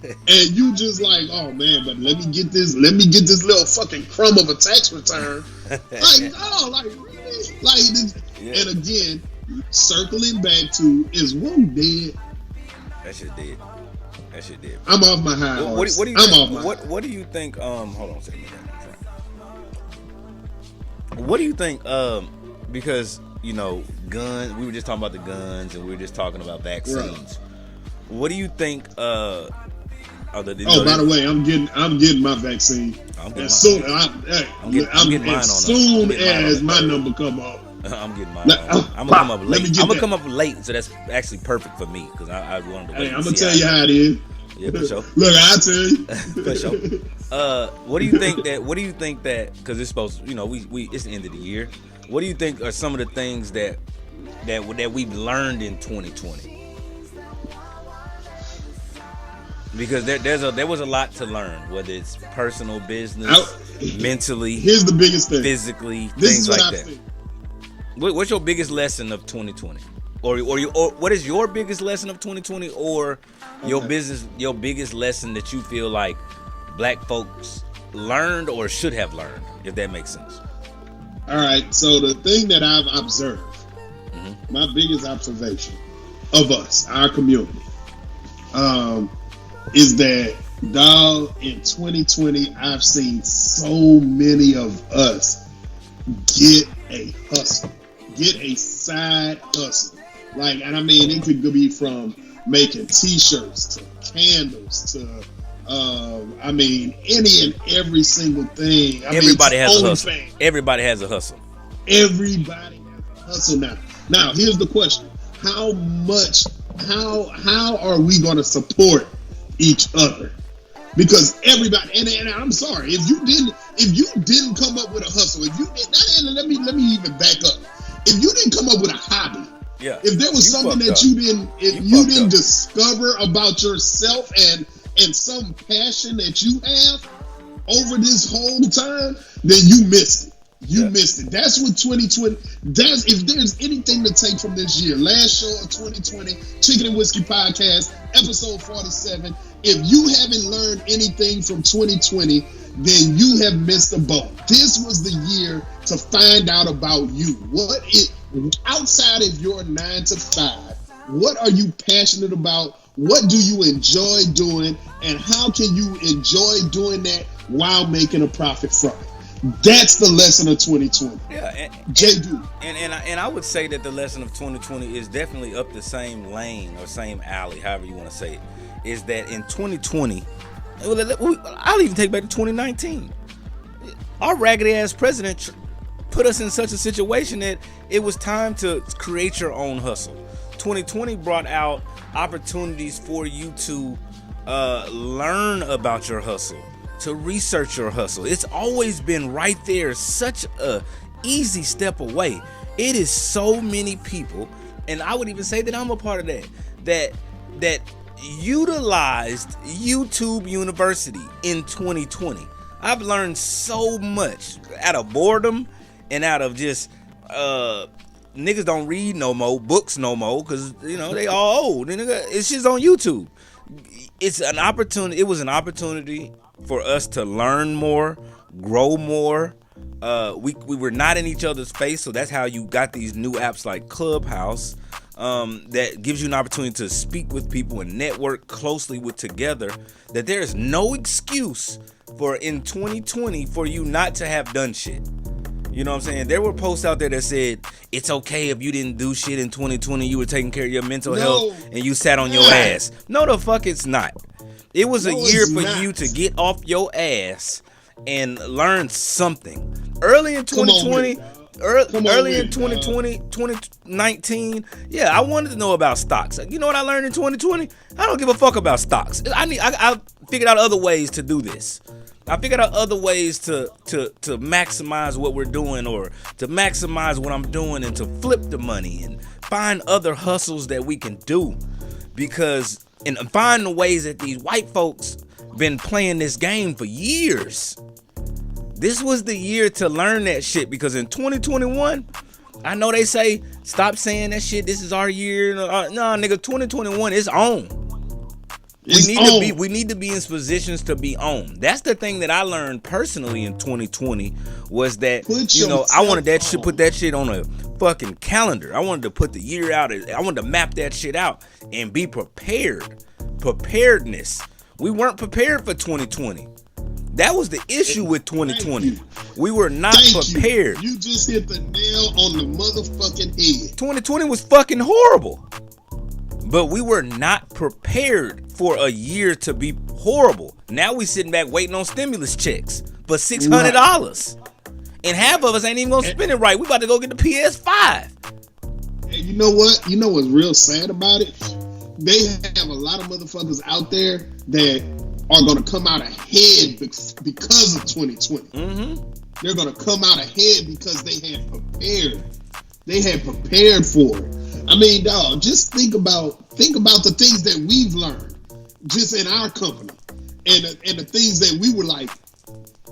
And you just like, oh man, but let me get this little fucking crumb of a tax return. Like, oh, like really? Like this. Yeah. And again, circling back to, is woke dead? That shit dead. I'm off my high horse. What do you think? Hold on a second. What do you think? Because you know, guns. We were just talking about the guns, and we were just talking about vaccines. Right. What do you think? By the way, I'm getting my vaccine as soon as my number come up. I'm getting mine. I'm gonna come up late. I'm gonna come up late, so that's actually perfect for me because I wanted to wait. Hey, I'm gonna tell you how it is. Yeah, for sure. Look, I'll tell you. For sure. What do you think that? Because it's supposed, you know, we it's the end of the year. What do you think are some of the things that we've learned in 2020? Because there was a lot to learn, whether it's personal, business, mentally. Here's the biggest thing. Physically, things like that. What's your biggest lesson of 2020, or what is your biggest lesson of 2020, or your biggest lesson that you feel like black folks learned or should have learned, if that makes sense? All right. So the thing that I've observed, my biggest observation of us, our community, is that, dog, in 2020, I've seen so many of us get a hustle, get a side hustle. Like, and I mean, it could be from making t-shirts to candles to, I mean, any and every single thing. Everybody has a hustle. Everybody has a hustle. Everybody has a hustle now. Now, here's the question: how are we going to support each other? Because everybody, and I'm sorry if you didn't come up with a hustle, let me even back up. If you didn't come up with a hobby, if there was something that you didn't discover about yourself and some passion that you have over this whole time, then you missed it. You missed it. That's what 2020. If there's anything to take from this year, last show of 2020, Chicken and Whiskey Podcast, episode 47. If you haven't learned anything from 2020, then you have missed the boat. This was the year to find out about you. Outside of your 9 to 5, what are you passionate about? What do you enjoy doing? And how can you enjoy doing that while making a profit from it? That's the lesson of 2020. Yeah, and I would say that the lesson of 2020 is definitely up the same lane or same alley, however you want to say it. Is that in 2020, I'll even take back to 2019. Our raggedy ass president put us in such a situation that it was time to create your own hustle. 2020 brought out opportunities for you to learn about your hustle, to research your hustle. It's always been right there, such a easy step away. It is so many people, and I would even say that I'm a part of that utilized YouTube University in 2020. I've learned so much out of boredom and out of just niggas don't read no more books no more because they all old. It's just on YouTube. It's an opportunity. It was an opportunity for us to learn more, grow more. We were not in each other's face, so that's how you got these new apps like Clubhouse that gives you an opportunity to speak with people and network closely with together. That there is no excuse for in 2020 for you not to have done shit. You know what I'm saying? There were posts out there that said it's okay if you didn't do shit in 2020. You were taking care of your mental health and you sat on your ass. No, the fuck it's not. It was a year for you to get off your ass and learn something. Early in 2020, early in 2020, 2019, yeah, I wanted to know about stocks. You know what I learned in 2020? I don't give a fuck about stocks. I figured out other ways to do this. I figured out other ways to maximize what we're doing, or to maximize what I'm doing, and to flip the money and find other hustles that we can do, and find the ways that these white folks been playing this game for years. This was the year to learn that shit, because in 2021, I know they say stop saying that shit. This is our year. No, nigga, 2021 is on. We need to be in positions to be on. That's the thing that I learned personally in 2020 was that I wanted that shit, put that shit on a fucking calendar. I wanted to put the year out. I wanted to map that shit out and be prepared. Preparedness. We weren't prepared for 2020. That was the issue with 2020. We were not prepared. You just hit the nail on the motherfucking head. 2020 was fucking horrible. But we were not prepared for a year to be horrible. Now we sitting back waiting on stimulus checks for $600. Right. And half of us ain't even gonna spend it right. We about to go get the PS5. And you know what? You know what's real sad about it? They have a lot of motherfuckers out there that are gonna come out ahead because of 2020. Mm-hmm. They're gonna come out ahead because they had prepared. They had prepared for it. I mean, dog, just think about the things that we've learned just in our company, and the things that we were like,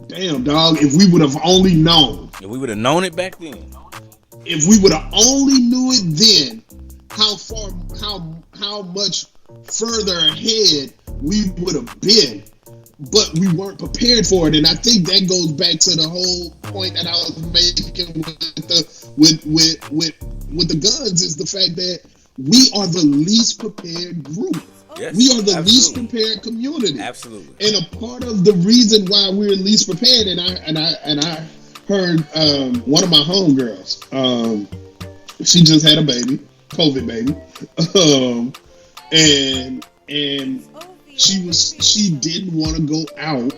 damn, dog, if we would have only known. If we would have known it back then. If we would have only knew it then, how much further ahead we would have been. But we weren't prepared for it, and I think that goes back to the whole point that I was making with the guns, is the fact that we are the least prepared group. Yes, we are the least prepared community. Absolutely. And a part of the reason why we're least prepared, and I heard one of my homegirls, she just had a baby, COVID baby, and she didn't want to go out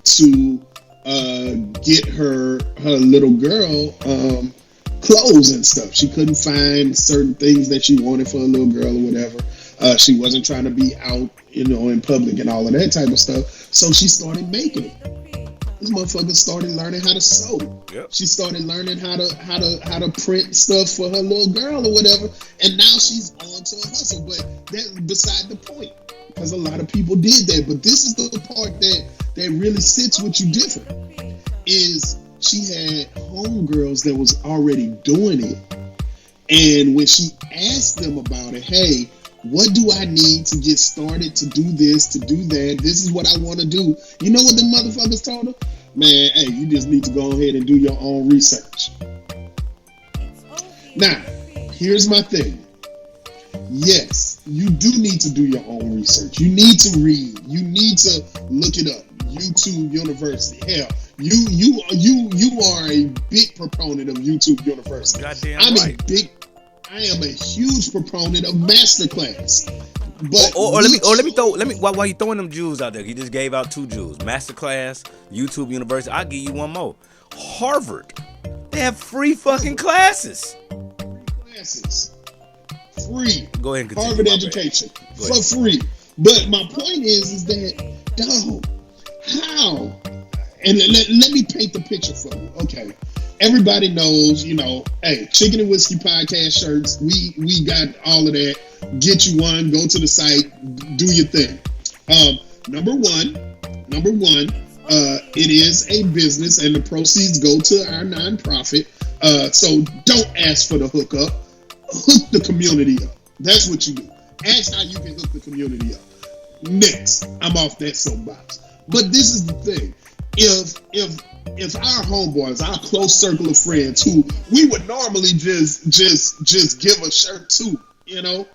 to get her little girl clothes and stuff. She couldn't find certain things that she wanted for a little girl or whatever. She wasn't trying to be out, in public and all of that type of stuff. So she started making it. This motherfucker started learning how to sew. Yep. She started learning how to print stuff for her little girl or whatever. And now she's on to a hustle. But that's beside the point, because a lot of people did that. But this is the part that really sits with you different, is she had homegirls that was already doing it. And when she asked them about it, hey, what do I need to get started to do this, to do that? This is what I want to do. You know what the motherfuckers told her? Man, hey, you just need to go ahead and do your own research. Now, here's my thing. Yes, you do need to do your own research. You need to read. You need to look it up. YouTube University. Hell, you are a big proponent of YouTube University. Goddamn right. I am a huge proponent of Masterclass. But let me while you throwing them jewels out there, he just gave out 2 jewels. Masterclass, YouTube University. I'll give you one more. Harvard. They have free fucking classes. Free. Go ahead and continue. Harvard education for free. But my point is that, dog, how? And let me paint the picture for you. Okay. Everybody knows, hey, Chicken and Whiskey podcast shirts. We got all of that. Get you one. Go to the site. Do your thing. Number one, it is a business, and the proceeds go to our nonprofit, So don't ask for the hookup. Hook the community up. That's what you do. Ask how you can hook the community up. Next, I'm off that soapbox. But this is the thing. If our homeboys, our close circle of friends who we would normally just give a shirt to, you know,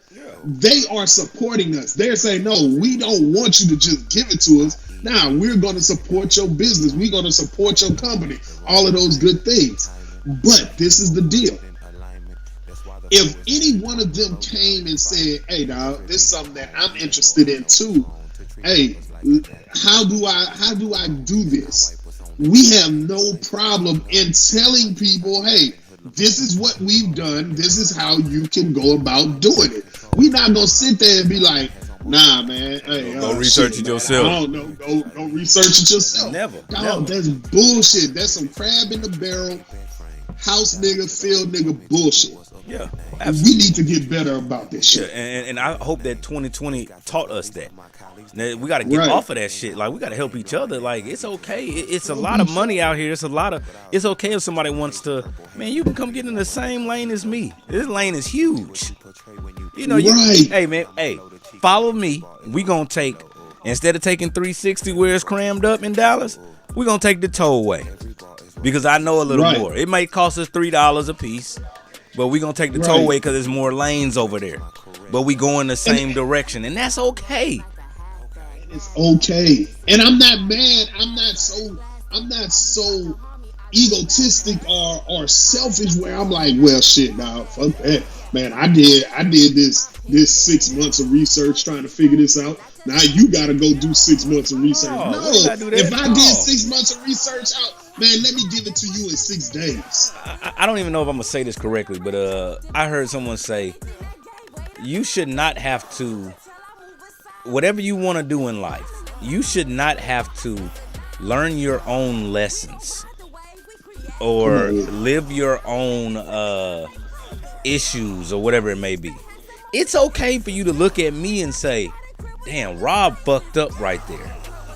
they are supporting us. They're saying, no, we don't want you to just give it to us. Now, we're going to support your business. We're going to support your company. All of those good things. But this is the deal. If any one of them came and said, hey, dog, this is something that I'm interested in too. Hey, how do I do this? We have no problem in telling people, hey, this is what we've done. This is how you can go about doing it. We're not going to sit there and be like, nah, man. Hey, go research it yourself. I don't know. Go research it yourself. Never. That's bullshit. That's some crab in the barrel, house nigga, field nigga bullshit. Yeah, absolutely. We need to get better about this shit. Yeah, and I hope that 2020 taught us that. Now, we got to get off of that shit. Like, we got to help each other. Like, it's okay. It's a lot of money out here. It's okay if somebody wants to, man, you can come get in the same lane as me. This lane is huge. You know, hey, man, follow me. We going to take, instead of taking 360 where it's crammed up in Dallas, we going to take the tollway. Because I know a little more. It may cost us $3 a piece. But we're going to take the tollway because there's more lanes over there. But we go in the same direction. And that's okay. It's okay. And I'm not mad. I'm not so egotistic or selfish where I'm like, well, shit, nah, fuck that. Man, I did this 6 months of research trying to figure this out. Now you got to go do 6 months of research. No, if I did 6 months of research out, man, let me give it to you in 6 days. I don't even know if I'm going to say this correctly, but I heard someone say, you should not have to, whatever you want to do in life, you should not have to learn your own lessons or live your own issues or whatever it may be. It's okay for you to look at me and say, damn, Rob fucked up right there.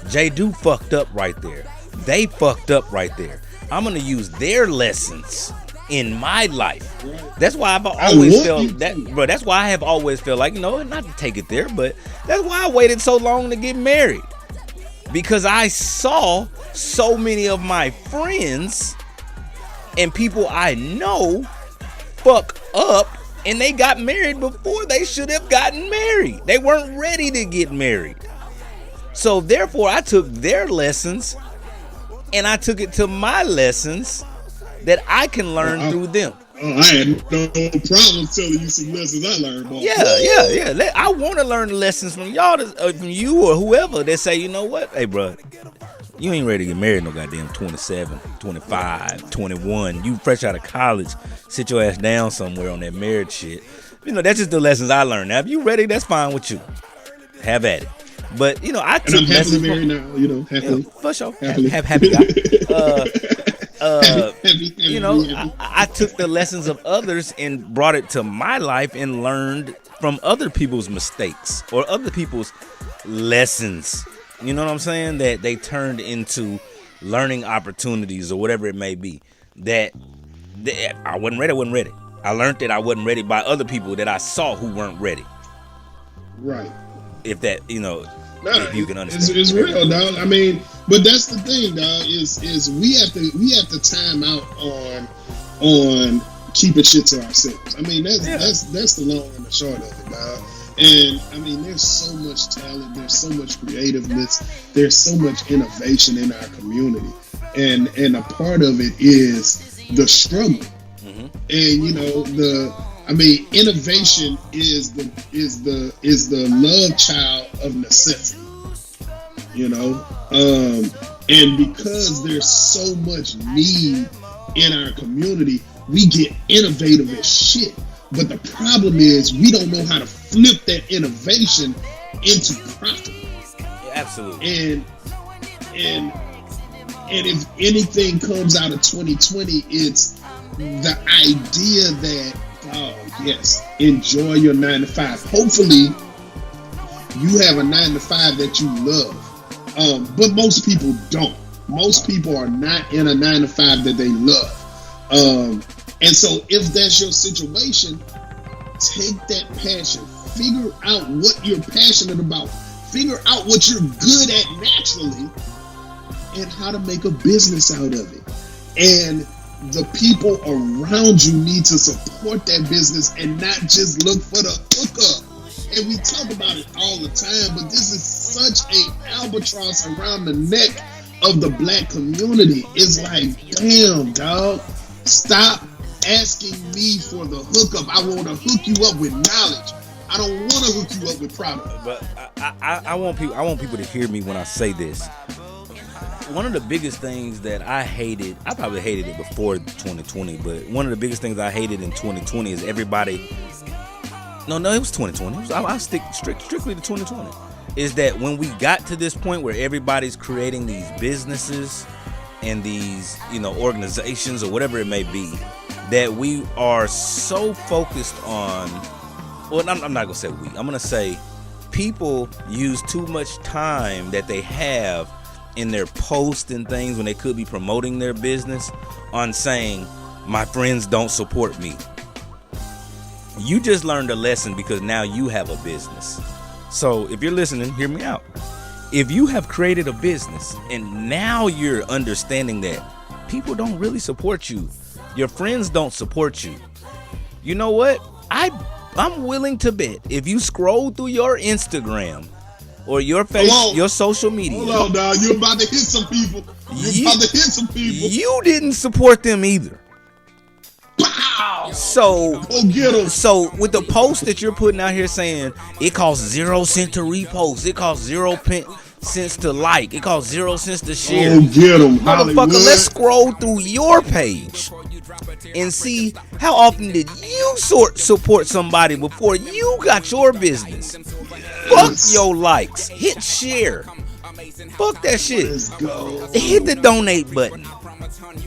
J-Do fucked up right there. They fucked up right there. I'm gonna use their lessons in my life. That's why I've always felt that, bro. That's why I have always felt like, you know, not to take it there, but that's why I waited so long to get married, because I saw so many of my friends and people I know fuck up, and they got married before they should have gotten married. They weren't ready to get married. So therefore, I took their lessons and I took it to my lessons that I can learn through them. Oh, I had no problem telling you some lessons I learned. Boy. Yeah. I want to learn the lessons from y'all, from you or whoever that say, you know what? Hey, bro, you ain't ready to get married no goddamn 27, 25, 21. You fresh out of college. Sit your ass down somewhere on that marriage shit. You know, that's just the lessons I learned. Now, if you ready, that's fine with you. Have at it. But, you know, I took lessons from... married now, you know, happily. For sure. Happy guy. You know, I took the lessons of others and brought it to my life and learned from other people's mistakes or other people's lessons. You know what I'm saying? That they turned into learning opportunities or whatever it may be. That I wasn't ready. I learned that I wasn't ready by other people that I saw who weren't ready. Right. If that, you know, if you can understand. It's real, dog. I mean, but that's the thing, dog, is we have to time out on keeping shit to ourselves. I mean, that's the long and the short of it, dog. And I mean, there's so much talent, there's so much creativeness, there's so much innovation in our community, and a part of it is the struggle. Mm-hmm. And you know, innovation is the love child of necessity. You know, and because there's so much need in our community, we get innovative as shit. But the problem is we don't know how to flip that innovation into profit. Yeah, absolutely. And if anything comes out of 2020, it's the idea that, oh yes, enjoy your 9 to 5. Hopefully you have a 9 to 5 that you love. But most people don't. Most people are not in a 9 to 5 that they love. And so if that's your situation, take that passion, figure out what you're passionate about, figure out what you're good at naturally, and how to make a business out of it. And the people around you need to support that business and not just look for the hookup. And we talk about it all the time, but this is such a albatross around the neck of the black community. It's like, damn, dog, stop asking me for the hookup. I want to hook you up with knowledge. I don't want to hook you up with product. But I want people to hear me when I say this. One of the biggest things that I hated, I probably hated it before 2020, but one of the biggest things I hated in 2020 is everybody. No, it was 2020. I'll stick strictly to 2020. Is that when we got to this point where everybody's creating these businesses and these, organizations or whatever it may be, that we are so focused on. Well, I'm not gonna say we. I'm gonna say people use too much time that they have in their posts and things when they could be promoting their business on saying, my friends don't support me. You just learned a lesson because now you have a business. So if you're listening, hear me out. If you have created a business and now you're understanding that people don't really support you, your friends don't support you, you know what? I'm willing to bet if you scroll through your Instagram or your your social media. Hold on, dog. You're about to hit some people. You didn't support them either. Pow! So go get 'em. So with the post that you're putting out here saying it costs 0 cents to repost, it costs 0 cents to like, it costs 0 cents to share. Go get 'em, motherfucker. Hollywood. Let's scroll through your page and see how often did you support somebody before you got your business. Fuck your likes. Hit share. Fuck that shit. Let's go. Hit the donate button.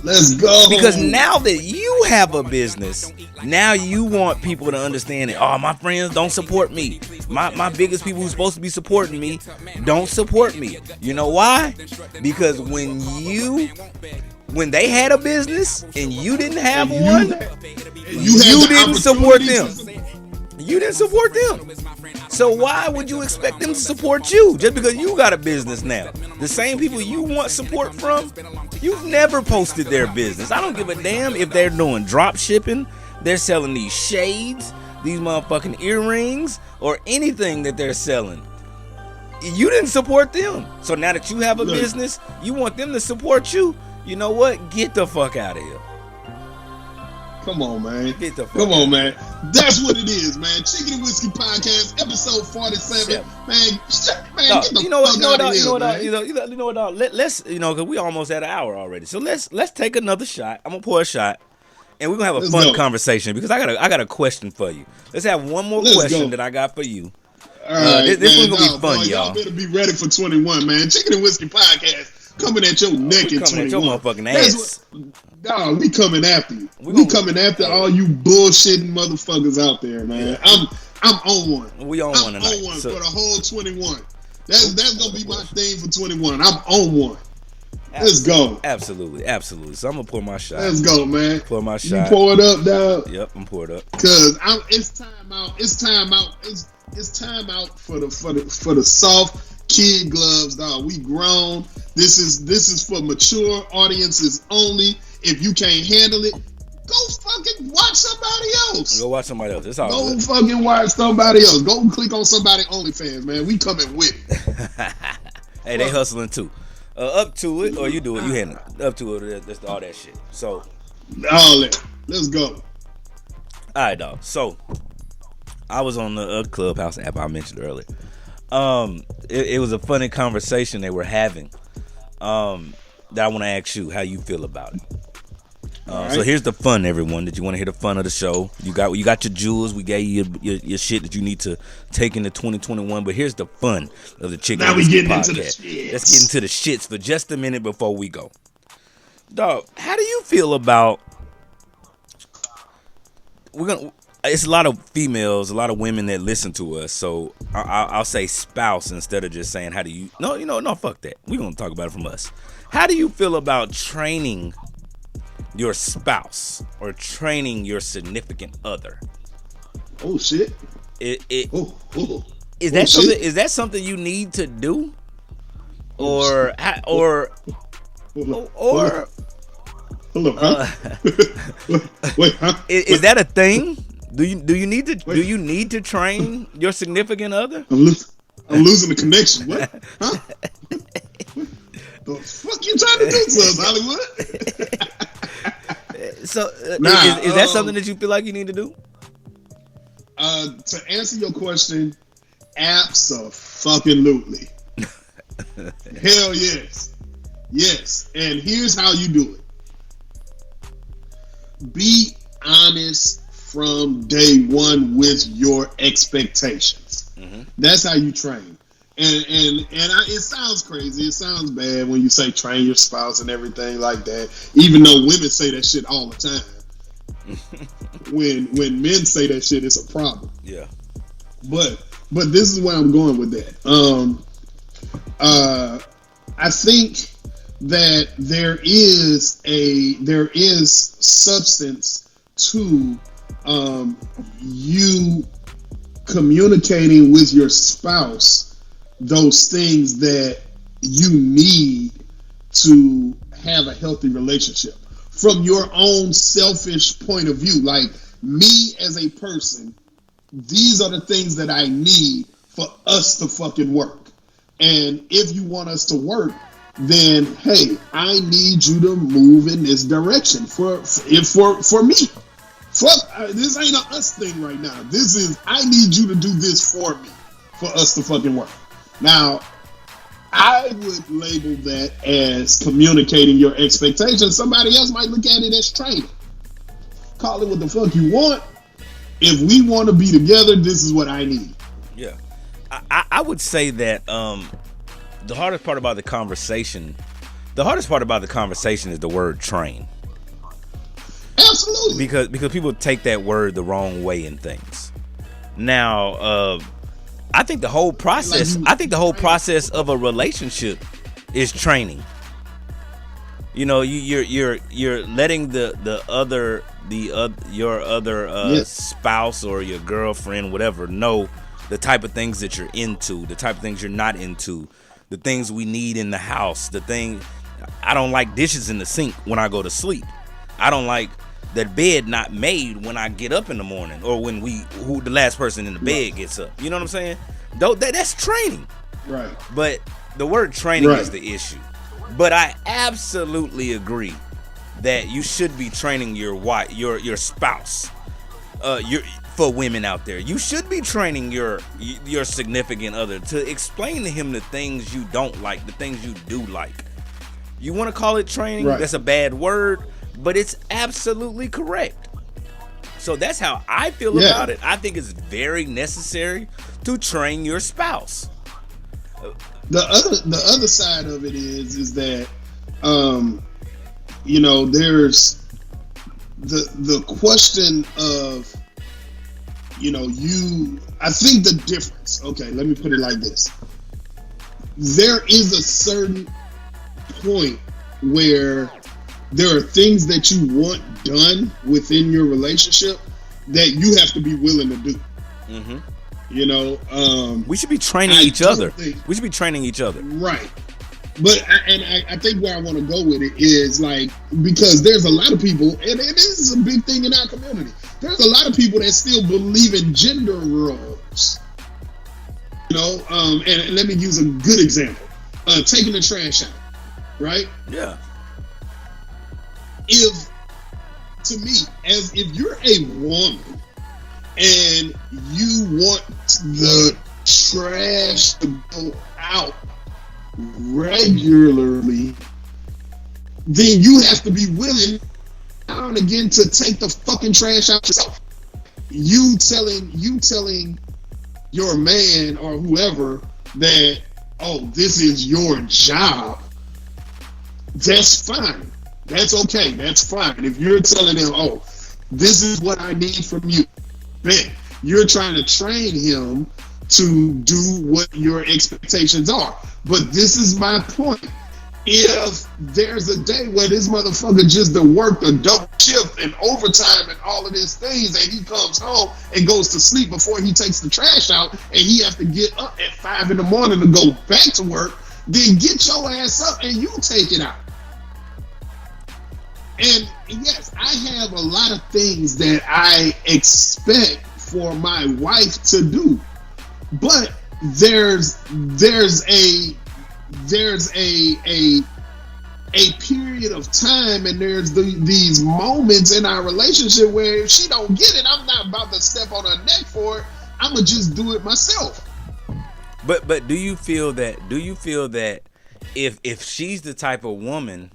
Let's go. Because now that you have a business, now you want people to understand that, oh, my friends don't support me. My biggest people who's supposed to be supporting me don't support me. You know why? Because when they had a business and you didn't have one, you didn't support them. You didn't support them. So why would you expect them to support you just because you got a business now? The same people you want support from, you've never posted their business. I don't give a damn if they're doing drop shipping, they're selling these shades, these motherfucking earrings, or anything that they're selling. You didn't support them. So now that you have a business, you want them to support you. You know what? Get the fuck out of here. Come on, man. Get the fuck Come on, man. That's what it is, man. Chicken and Whiskey Podcast, episode 47. Man, get the fuck out of here, You know what, dog? Let's, because we almost at an hour already. So let's take another shot. I'm gonna pour a shot, and we're gonna have a fun conversation because I got a question for you. Let's have one more question that I got for you. All right, this one's gonna be fun, y'all. Y'all better be ready for 21, man. Chicken and Whiskey Podcast. Coming at your neck in 21. Coming at your motherfucking ass. Dog, we coming after you. We coming after all you bullshitting motherfuckers out there, man. Yeah. I'm on one. We on one tonight. I'm on one for the whole 21. That's gonna be my theme for 21. I'm on one. Let's go. Absolutely. So I'm gonna pour my shot. Let's go, man. Pour my shot. You pour it up, dog. Yep, I'm poured up. Cause it's time out. It's time out. It's time out for the soft kid gloves, dog. We grown. This is for mature audiences only. If you can't handle it, go fucking watch somebody else. Go watch somebody else. It's all Go good. fucking watch somebody else. Go click on somebody OnlyFans, man. We coming with it. Hey, they hustling too. Up to it, or you do it. You handle it. Up to it. That's all that shit. So, all that. Let's go. All right, dog. So, I was on the Clubhouse app I mentioned earlier. It was a funny conversation they were having. That I want to ask you how you feel about it. Right. So here's the fun, everyone. That you want to hear the fun of the show. You got your jewels. We gave you your shit that you need to take into 2021. But here's the fun of the Chicken Now we getting podcast. into the shits. Let's get into the shits for just a minute before we go. Dog, how do you feel about? It's a lot of females, a lot of women that listen to us. So I'll say spouse instead of just saying how do you. No, fuck that. We're gonna talk about it from us. How do you feel about training your spouse or training your significant other? Oh shit! Is that something? Is that something you need to do, or Hold on. Wait, huh? Is that a thing? Do you need to train your significant other? I'm losing the connection. What? Huh? The fuck you trying to do to us, Hollywood? So is that something that you feel like you need to do? To answer your question, abso-fucking-lutely. Hell yes. Yes. And here's how you do it. Be honest from day one with your expectations. Mm-hmm. That's how you train. And it sounds crazy. It sounds bad when you say train your spouse and everything like that. Even though women say that shit all the time. when men say that shit, it's a problem. Yeah. But this is where I'm going with that. I think that there is substance to you communicating with your spouse those things that you need to have a healthy relationship from your own selfish point of view. Like, me as a person, these are the things that I need for us to fucking work. And if you want us to work, then hey, I need you to move in this direction for me. Fuck, this ain't a us thing right now. This is, I need you to do this for me, for us to fucking work. Now, I would label that as communicating your expectations. Somebody else might look at it as training. Call it what the fuck you want. If we want to be together, this is what I need. Yeah. I would say that the hardest part about the conversation is the word train. Absolutely. Because people take that word the wrong way in things. Now, I think the whole process of a relationship is training. You know, you're letting your other spouse or your girlfriend, whatever, know the type of things that you're into, the type of things you're not into, the things we need in the house, I don't like dishes in the sink when I go to sleep. I don't like that bed not made when I get up in the morning, or when the last person in the bed gets up. You know what I'm saying? That's training. Right. But the word training is the issue. But I absolutely agree that you should be training your wife, your spouse. For women out there, you should be training your significant other to explain to him the things you don't like, the things you do like. You want to call it training? Right. That's a bad word, but it's absolutely correct. So that's how I feel about it. I think it's very necessary to train your spouse. The other side of it is that there's the question of, I think the difference, okay, let me put it like this. There is a certain point where there are things that you want done within your relationship that you have to be willing to do. Mm-hmm. We should be training each other. We should be training each other. Right. But I think where I want to go with it is, like, because there's a lot of people, and this is a big thing in our community. There's a lot of people that still believe in gender roles. And let me use a good example. Taking the trash out, right? Yeah. If you're a woman and you want the trash to go out regularly, then you have to be willing now and again to take the fucking trash out yourself. You telling your man or whoever that, oh, this is your job, that's fine. That's okay. That's fine. If you're telling him, oh, this is what I need from you, man, you're trying to train him to do what your expectations are. But this is my point. if there's a day where this motherfucker just done worked a double shift and overtime and all of these things, and he comes home and goes to sleep before he takes the trash out, and he has to get up at 5 in the morning to go back to work, then get your ass up and you take it out. And yes, I have a lot of things that I expect for my wife to do, but there's a period of time, and there's these moments in our relationship where if she don't get it, I'm not about to step on her neck for it. I'm gonna just do it myself. But do you feel that if she's the type of woman,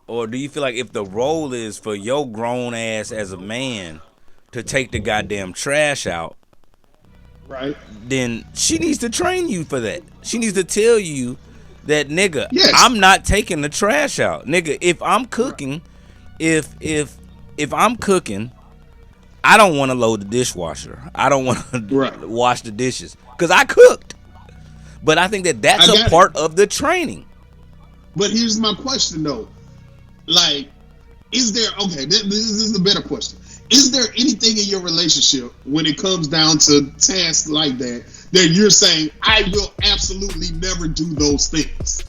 or do you feel like if the role is for your grown ass as a man to take the goddamn trash out, right, then she needs to train you for that. She needs to tell you that, nigga, yes, I'm not taking the trash out. Nigga, if I'm cooking, right, if I'm cooking, I don't want to load the dishwasher. I don't want to right, wash the dishes because I cooked. But I think that's a part of the training. But here's my question though. Like, is there, okay, this is a better question. Is there anything in your relationship when it comes down to tasks like that you're saying, I will absolutely never do those things?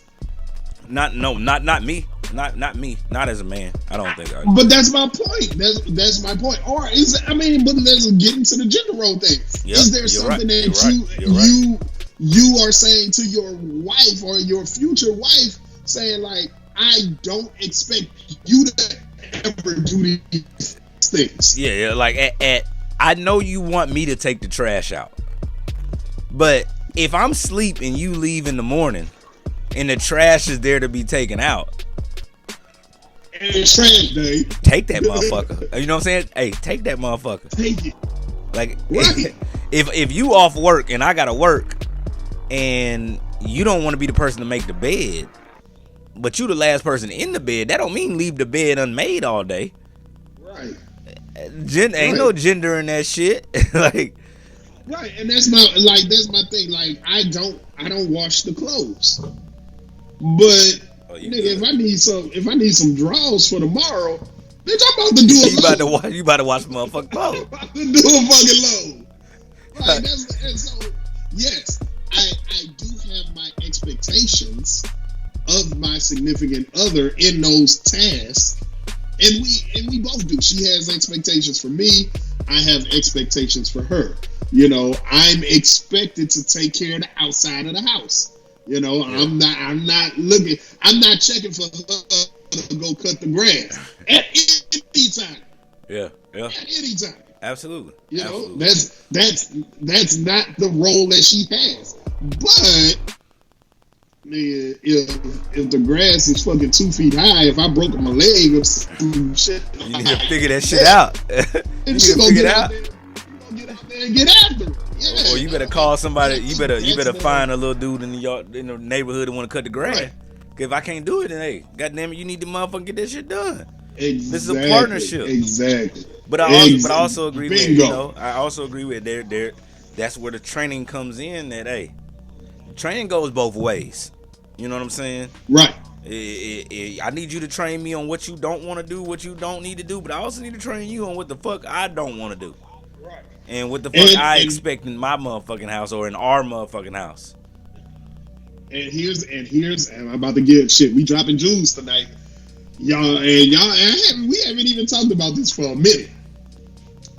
Not me. Not me. Not as a man. I don't think I. But that's my point. That's my point. Or is it, I mean, but let's get into the gender role thing. Yep, is there something that you are saying to your wife or your future wife, saying like, I don't expect you to ever do these things? Yeah, like I know you want me to take the trash out, but if I'm asleep and you leave in the morning and the trash is there to be taken out, and it's trash day, take that motherfucker. You know what I'm saying? Hey, take that motherfucker. Take it. Like, right. if you off work and I gotta work, and you don't want to be the person to make the bed, but you the last person in the bed, that don't mean leave the bed unmade all day. Right. Ain't no gender in that shit. Like, right, and that's my thing. Like, I don't wash the clothes, but nigga, if I need some drawers for tomorrow, bitch, I'm about to do it. You about to wash motherfucking clothes. I'm about to do a fucking load. Right, and so yes, I do have my expectations of my significant other in those tasks, and we both do. She has expectations for me. I have expectations for her. You know, I'm expected to take care of the outside of the house. You know, yeah. I'm not checking for her to go cut the grass at any time. Yeah. At any time. Absolutely. You know, that's not the role that she has. But if the grass is fucking 2 feet high, if I broke my leg or some shit, you need to figure that shit out. You need to figure it out. Get out there and get after it. Yeah. Or you better call somebody. You better find a little dude in the neighborhood that want to cut the grass. Right. If I can't do it, then hey, goddamn it, you need to motherfucking get that shit done. Exactly. This is a partnership. Exactly. But I also agree with, you know, I also agree with there. That's where the training comes in. That hey, training goes both ways. You know what I'm saying? Right. I need you to train me on what you don't want to do, what you don't need to do, but I also need to train you on what the fuck I don't want to do. Right. And what the fuck I expect in my motherfucking house or in our motherfucking house. And I'm about to get shit. We dropping jewels tonight. We haven't even talked about this for a minute.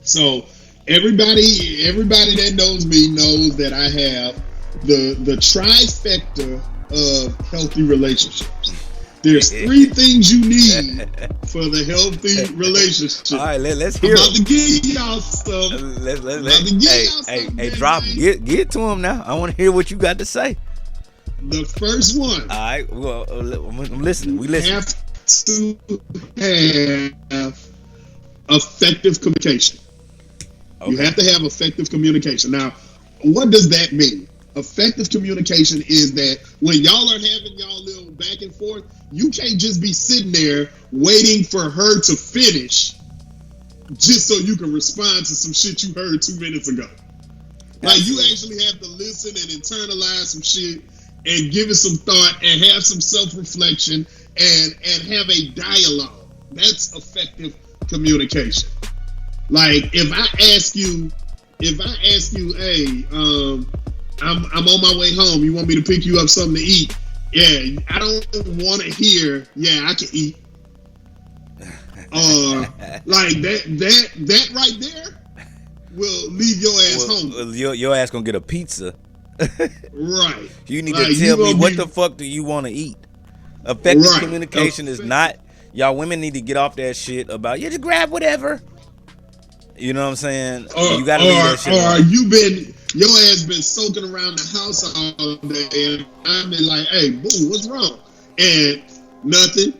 So everybody that knows me knows that I have the trifecta of healthy relationships. There's 3 things you need for the healthy relationship. All right, let's hear. I'm about to give y'all stuff. Hey, drop it. Get to him now. I want to hear what you got to say. The first one. All right. Well, I'm listening. We listen. You have to have effective communication. Okay. You have to have effective communication. Now, what does that mean? Effective communication is that when y'all are having y'all little back and forth, you can't just be sitting there waiting for her to finish just so you can respond to some shit you heard 2 minutes ago. Like, you actually have to listen and internalize some shit and give it some thought and have some self-reflection and have a dialogue. That's effective communication. Like if I ask you, hey, I'm on my way home. You want me to pick you up something to eat? Yeah, I don't want to hear, yeah, I can eat. Like that right there will leave your ass hungry. Your ass gonna get a pizza. Right. You need to tell me what the fuck do you want to eat. Effective communication is not. Y'all women need to get off that shit about just grab whatever. You know what I'm saying? You gotta leave that shit. Or your ass been soaking around the house all day, and I've been like, hey, boo, what's wrong? And nothing.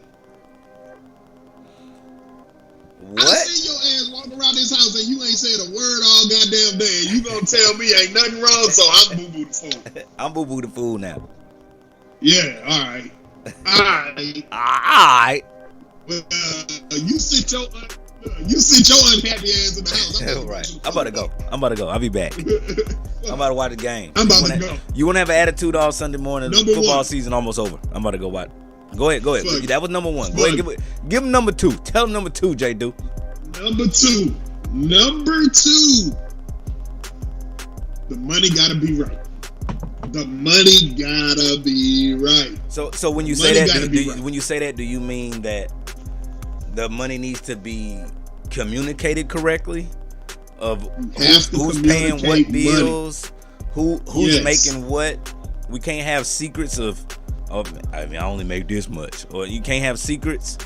What? I see your ass walking around this house and you ain't said a word all goddamn day. And you gonna tell me ain't nothing wrong, so I'm boo-boo the fool. I'm boo-boo the fool now. Yeah, all right. You sit your unhappy ass in the house. Right. I'm about to go. I'll be back. I'm about to watch the game. I'm about to go. You want to have an attitude all Sunday morning? Number football one. Season almost over. I'm about to go watch. Go ahead. Fuck. That was number one. Go ahead. Give him number two. Tell him number two, J. Do. Number two. The money gotta be right. The money gotta be right. So when you say that, when you say that, do you mean that the money needs to be communicated correctmean of who's paying what bills, who's making what? We can't have secrets of I only make this much, or you can't have secrets,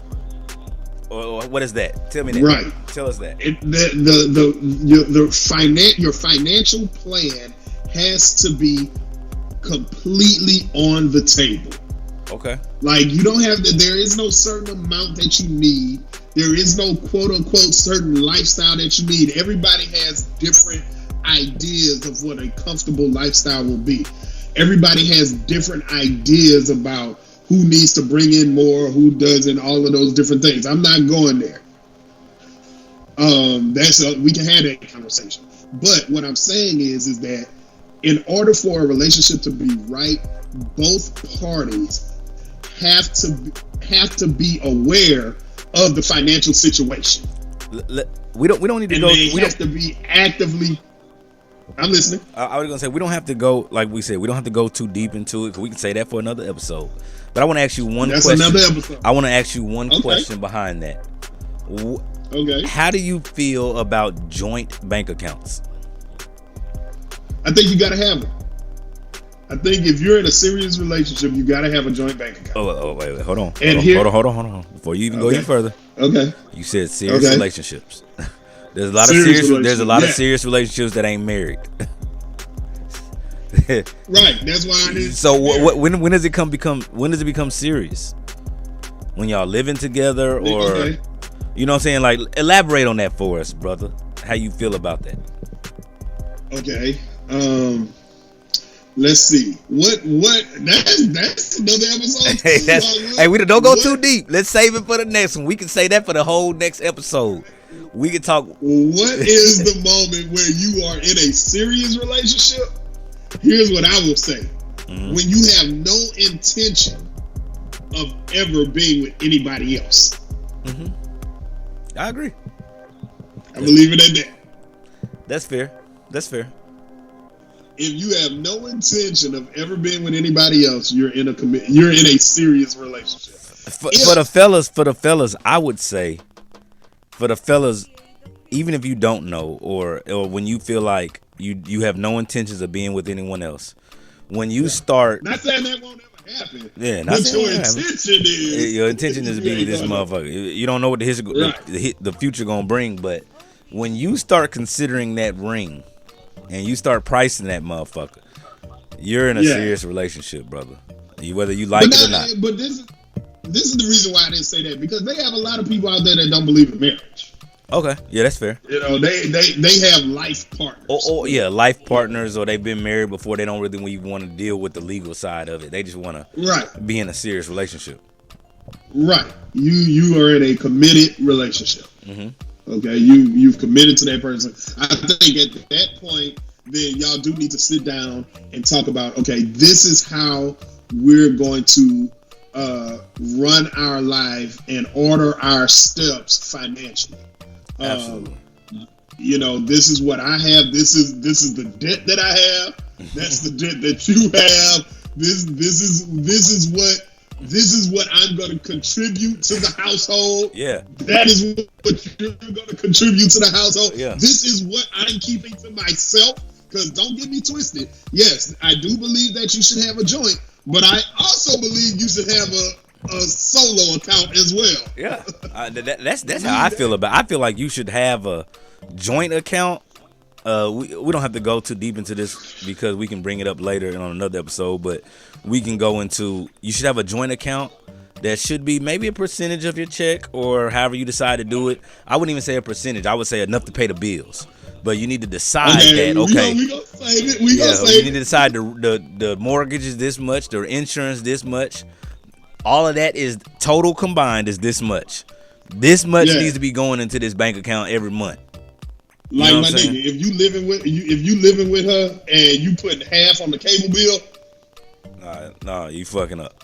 or what is that? Tell me that. Right. Tell us that. Your financial plan has to be completely on the table. Okay. Like you don't have to. There is no certain amount that you need. There is no quote unquote certain lifestyle that you need. Everybody has different ideas of what a comfortable lifestyle will be. Everybody has different ideas about who needs to bring in more, who doesn't, all of those different things. I'm not going there. We can have that conversation. But what I'm saying is that in order for a relationship to be right, both parties have to be aware of the financial situation. We don't need to go. They have to be actively. I'm listening. I was gonna say we don't have to go, like we said, we don't have to go too deep into it. We can say that for another episode. But I want to ask you one question. That's another episode. I want to ask you one question behind that. Okay. How do you feel about joint bank accounts? I think you got to have them. I think if you're in a serious relationship, you got to have a joint bank account. Wait. Hold on. Hold on. Before you even go any further. Okay. You said serious relationships. There's a lot of serious relationships that ain't married. Right. That's why I didn't. So when does it become serious? When y'all living together, or you know what I'm saying? Like, elaborate on that for us, brother. How you feel about that? Okay. Let's see. What? That's another episode. Hey, we don't go too deep. Let's save it for the next one. We can say that for the whole next episode. We can talk. What is the moment where you are in a serious relationship? Here's what I will say. Mm-hmm. When you have no intention of ever being with anybody else. Mm-hmm. I agree. I'm gonna leave it at that. That's fair. If you have no intention of ever being with anybody else, you're in a serious relationship. For the fellas, I would say, for the fellas, even if you don't know, or when you feel like you have no intentions of being with anyone else, when you start, not saying that won't ever happen. Yeah, not but your intention is. Your intention is to be with this motherfucker. You don't know what the future gonna bring, but when you start considering that ring, and you start pricing that motherfucker, you're in a serious relationship, brother. Whether you like it or not. But this is the reason why I didn't say that, because they have a lot of people out there that don't believe in marriage. Okay, yeah, that's fair. You know, they have life partners. Life partners, or they've been married before. They don't really want to deal with the legal side of it. They just want to be in a serious relationship. Right. You are in a committed relationship. Mm-hmm. Okay, you've committed to that person. I think at that point, then y'all do need to sit down and talk about, okay, this is how we're going to run our life and order our steps financially. Absolutely. You know, this is what I have. This is the debt that I have. That's the debt that you have. This is what I'm going to contribute to the household. Yeah. That is what you're going to contribute to the household. Yeah. This is what I'm keeping to myself. Because don't get me twisted. Yes, I do believe that you should have a joint, but I also believe you should have a solo account as well. Yeah. That's how I feel about it. I feel like you should have a joint account. We don't have to go too deep into this because we can bring it up later on another episode, but we can go into, you should have a joint account that should be maybe a percentage of your check or however you decide to do it. I wouldn't even say a percentage. I would say enough to pay the bills. But you need to decide that, okay. We gonna save it. We gonna save you it. need to decide the mortgage is this much, the insurance this much. All of that is total combined is this much. This much needs to be going into this bank account every month. Like my nigga, if you living with her and you putting half on the cable bill, nah, you fucking up.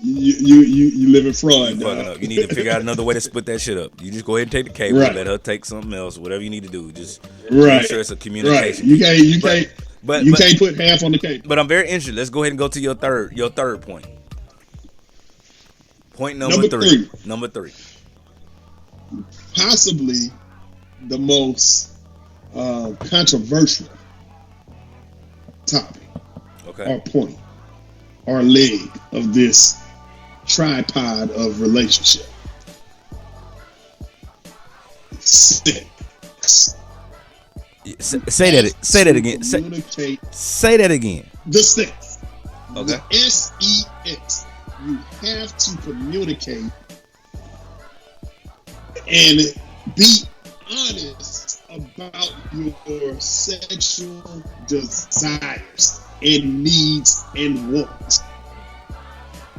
You living fraud. You fucking up. You need to figure out another way to split that shit up. You just go ahead and take the cable, let her take something else, whatever you need to do. Just make sure it's a communication. Right. You can't put half on the cable. But I'm very interested. Let's go ahead and go to your third point. Point number three. Number three. Possibly the most controversial topic or point or leg of this tripod of relationship. Sex. Say that again. Say that again. The sex. Okay. The sex. You have to communicate and be honest about your sexual desires and needs and wants.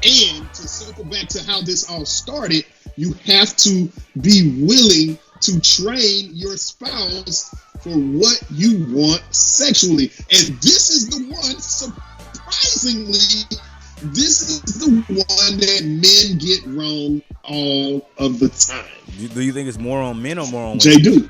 And to circle back to how this all started, you have to be willing to train your spouse for what you want sexually. And this is the one, surprisingly, this is the one that men get wrong all of the time. Do you think it's more on men or more on women? J-Do,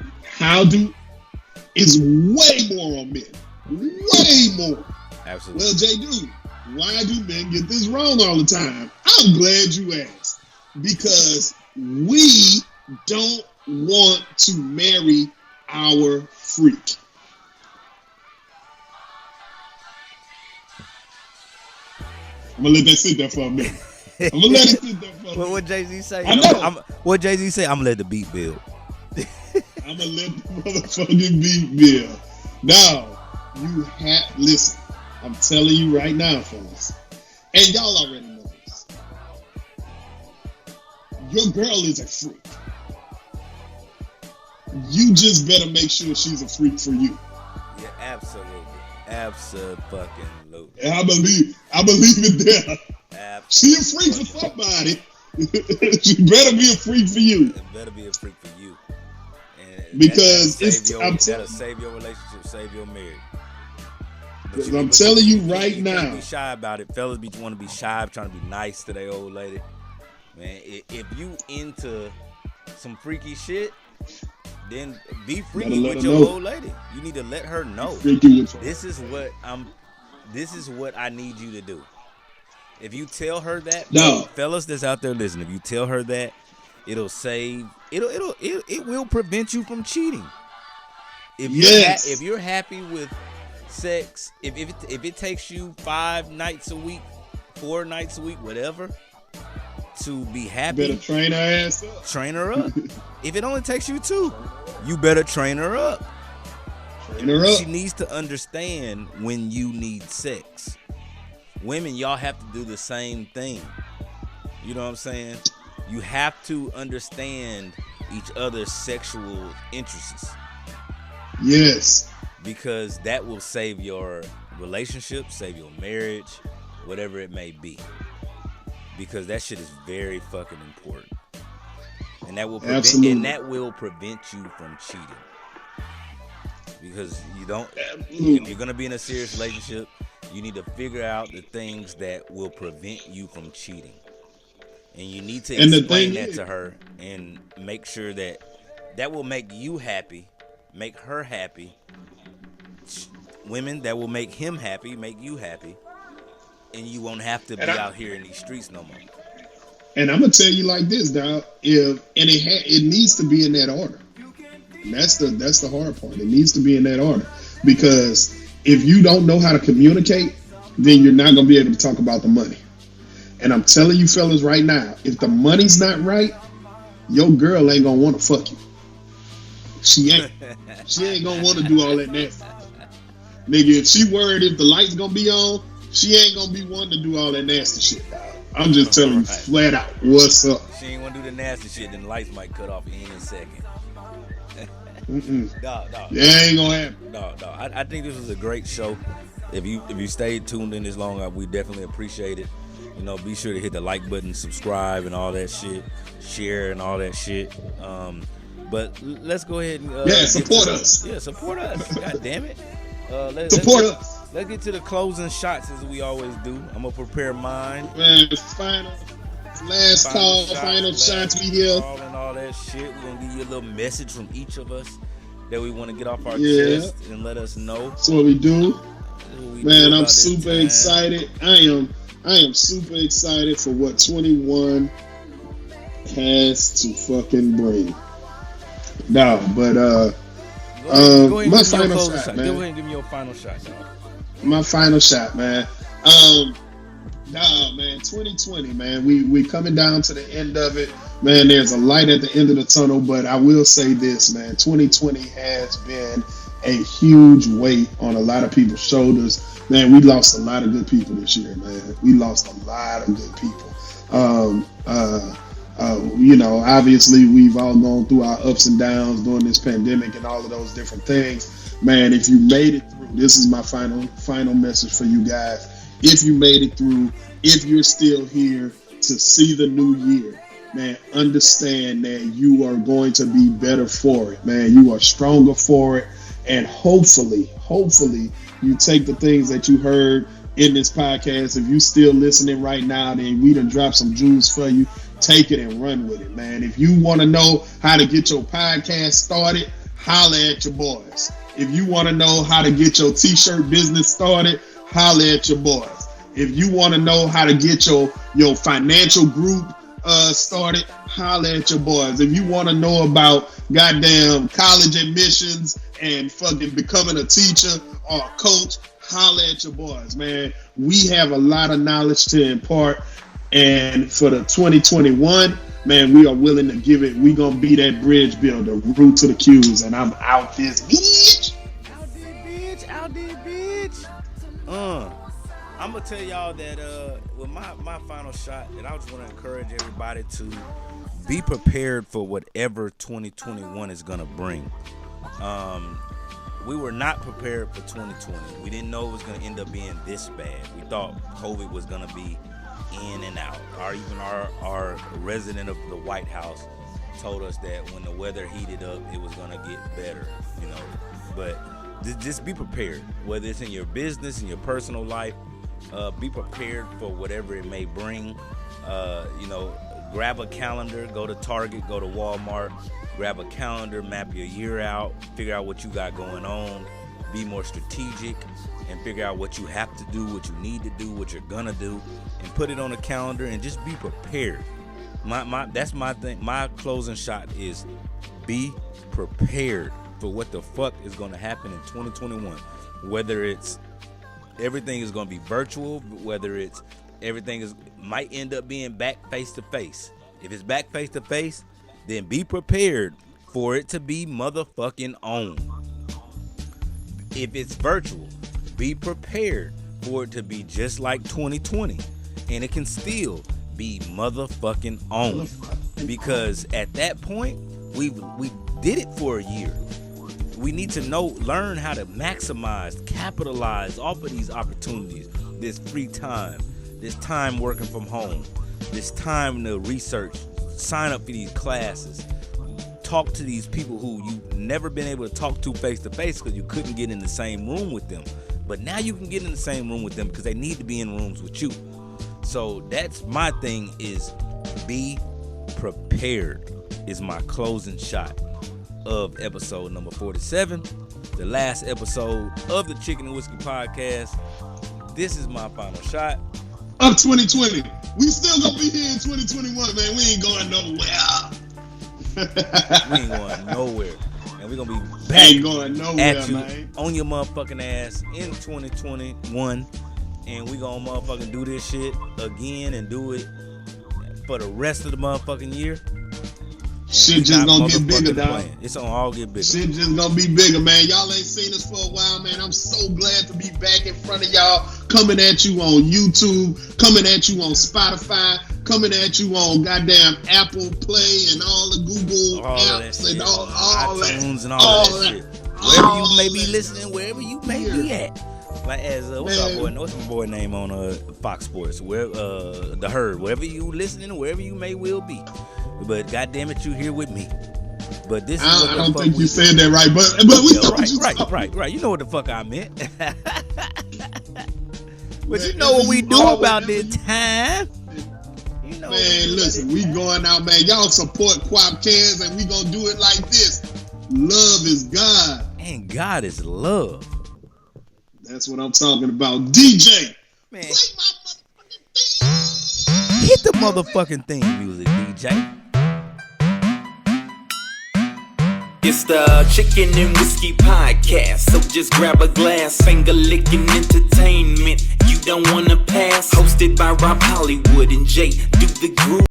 it's way more on men. Way more. Absolutely. Well, J-Do, why do men get this wrong all the time? I'm glad you asked. Because we don't want to marry our freak. I'm gonna let that sit there for a minute. What Jay-Z say? I know. What Jay-Z say? I'm gonna let the beat build. I'm gonna let the motherfucking beat build. Now, listen, I'm telling you right now, fellas, and y'all already know this. Your girl is a freak. You just better make sure she's a freak for you. Yeah, absolutely. Absolutely. And I believe it there. Absolutely. She a freak for somebody. She better be a freak for you. It better be a freak for you. And because that'll save your relationship, save your marriage. I'm telling you right now. Don't be shy about it. Fellas want to be shy, trying to be nice to their old lady. Man, if you into some freaky shit, then be freaky with your old lady. You need to let her know. This is what I need you to do. If you tell her that, fellas that's out there listening, if you tell her that, it will prevent you from cheating. If you're happy with sex, if it takes you 5 nights a week, 4 nights a week, whatever, to be happy, better train her ass up. Train her up. If it only takes you 2, you better train her up. Train her up. She needs to understand when you need sex. Women, y'all have to do the same thing. You know what I'm saying? You have to understand each other's sexual interests. Yes. Because that will save your relationship, save your marriage, whatever it may be. Because that shit is very fucking important. And that will prevent you from cheating. Because if you're gonna be in a serious relationship, You need to figure out the things that will prevent you from cheating. And you need to And the explain thing that is, to her and make sure that that will make you happy, make her happy. Women, that will make him happy, make you happy. And you won't have to be out here in these streets no more. and I'm gonna tell you like this, dog. It needs to be in that order. And that's the hard part. It needs to be in that order, because if you don't know how to communicate, then you're not gonna be able to talk about the money. And I'm telling you, fellas, right now, if the money's not right, your girl ain't gonna want to fuck you. She ain't. She ain't gonna want to do all that nasty. Nigga, if she worried if the light's gonna be on, she ain't gonna be wanting to do all that nasty shit, dog. I'm just telling you flat out, what's up? She ain't want to do the nasty shit, then the lights might cut off any second. No. That ain't gonna happen. No. I think this was a great show. If you stayed tuned in this long, we definitely appreciate it. You know, be sure to hit the like button, subscribe, and all that shit, share and all that shit. But let's go ahead and support us. Yeah, support us. God damn it. Support us. Let's get to the closing shots as we always do. I'm gonna prepare mine. Man, last call, final shots. We here. And all that shit. We're gonna give you a little message from each of us that we want to get off our chest and let us know. That's what we do. Man, I'm super excited. I am super excited for what 21 has to fucking bring. No, but my final shot, man. Go ahead and give me your final shot, dog. My final shot, man. Man, 2020, man. We coming down to the end of it. Man, there's a light at the end of the tunnel, but I will say this, man. 2020 has been a huge weight on a lot of people's shoulders. Man, we lost a lot of good people this year, man. We lost a lot of good people. Obviously we've all gone through our ups and downs during this pandemic and all of those different things. Man, if you made it through, this is my final message for you guys. If you made it through, if you're still here to see the new year, man, understand that you are going to be better for it, man. You are stronger for it. And hopefully, you take the things that you heard in this podcast. If you still listening right now, then we done dropped some jewels for you. Take it and run with it, man. If you want to know how to get your podcast started, holla at your boys. If you want to know how to get your t-shirt business started, holla at your boys. If you want to know how to get your financial group started, holla at your boys. If you want to know about goddamn college admissions and fucking becoming a teacher or a coach, holla at your boys, man. We have a lot of knowledge to impart, and for the 2021, man, we are willing to give it. We gonna be that bridge builder, root to the Q's, and I'm out this bitch. Out this bitch. I'm gonna tell y'all that with my final shot, that I just want to encourage everybody to be prepared for whatever 2021 is gonna bring. We were not prepared for 2020. We didn't know it was gonna end up being this bad. We thought COVID was gonna be in and out. Our resident of the White House told us that when the weather heated up, it was gonna get better, you know. But just be prepared, whether it's in your business, in your personal life. Be prepared for whatever it may bring. Grab a calendar, go to Target, go to Walmart, grab a calendar, map your year out, figure out what you got going on, be more strategic, and figure out what you have to do, what you need to do, what you're gonna do, and put it on a calendar and just be prepared. That's my thing. My closing shot is be prepared for what the fuck is gonna happen in 2021. Whether it's everything is gonna be virtual, whether it's everything might end up being back face to face. If it's back face to face, then be prepared for it to be motherfucking on. If it's virtual, be prepared for it to be just like 2020, and it can still be motherfucking on. Because at that point, we did it for a year. We need to learn how to maximize, capitalize off of these opportunities, this free time, this time working from home, this time to research, sign up for these classes, talk to these people who you've never been able to talk to face because you couldn't get in the same room with them. But now you can get in the same room with them because they need to be in rooms with you. So that's my thing, is be prepared is my closing shot of episode number 47, the last episode of the Chicken and Whiskey Podcast. This is my final shot of 2020. We still gonna be here in 2021, man. We ain't going nowhere. We ain't going nowhere. And we're gonna be back ain't going nowhere, at you, man. On your motherfucking ass in 2021. And we gonna motherfucking do this shit again and do it for the rest of the motherfucking year. Shit just gonna get bigger, dog. It's gonna all get bigger. Shit just gonna be bigger, man. Y'all ain't seen us for a while, man. I'm so glad to be back in front of y'all, coming at you on YouTube, coming at you on Spotify, coming at you on goddamn Apple Play and all the Google apps and all iTunes that. and all that shit. Wherever you may be listening, wherever you may be at. Like as what's my boy name on Fox Sports? Where the Herd, wherever you listening, wherever you may will be. But goddamn it, you here with me. But this is I don't think you said that right, but we right. You know what the fuck I meant. But you know what we do about this time. You know, man, listen, we going out, man. Y'all support Quap Cans, and we gonna do it like this. Love is God, and God is love. That's what I'm talking about. DJ, man, play my motherfucking theme. Hit the motherfucking theme music, DJ. It's the Chicken and Whiskey Podcast, so just grab a glass, finger licking entertainment you don't wanna pass. Hosted by RobHollywood and Jay, do the groove.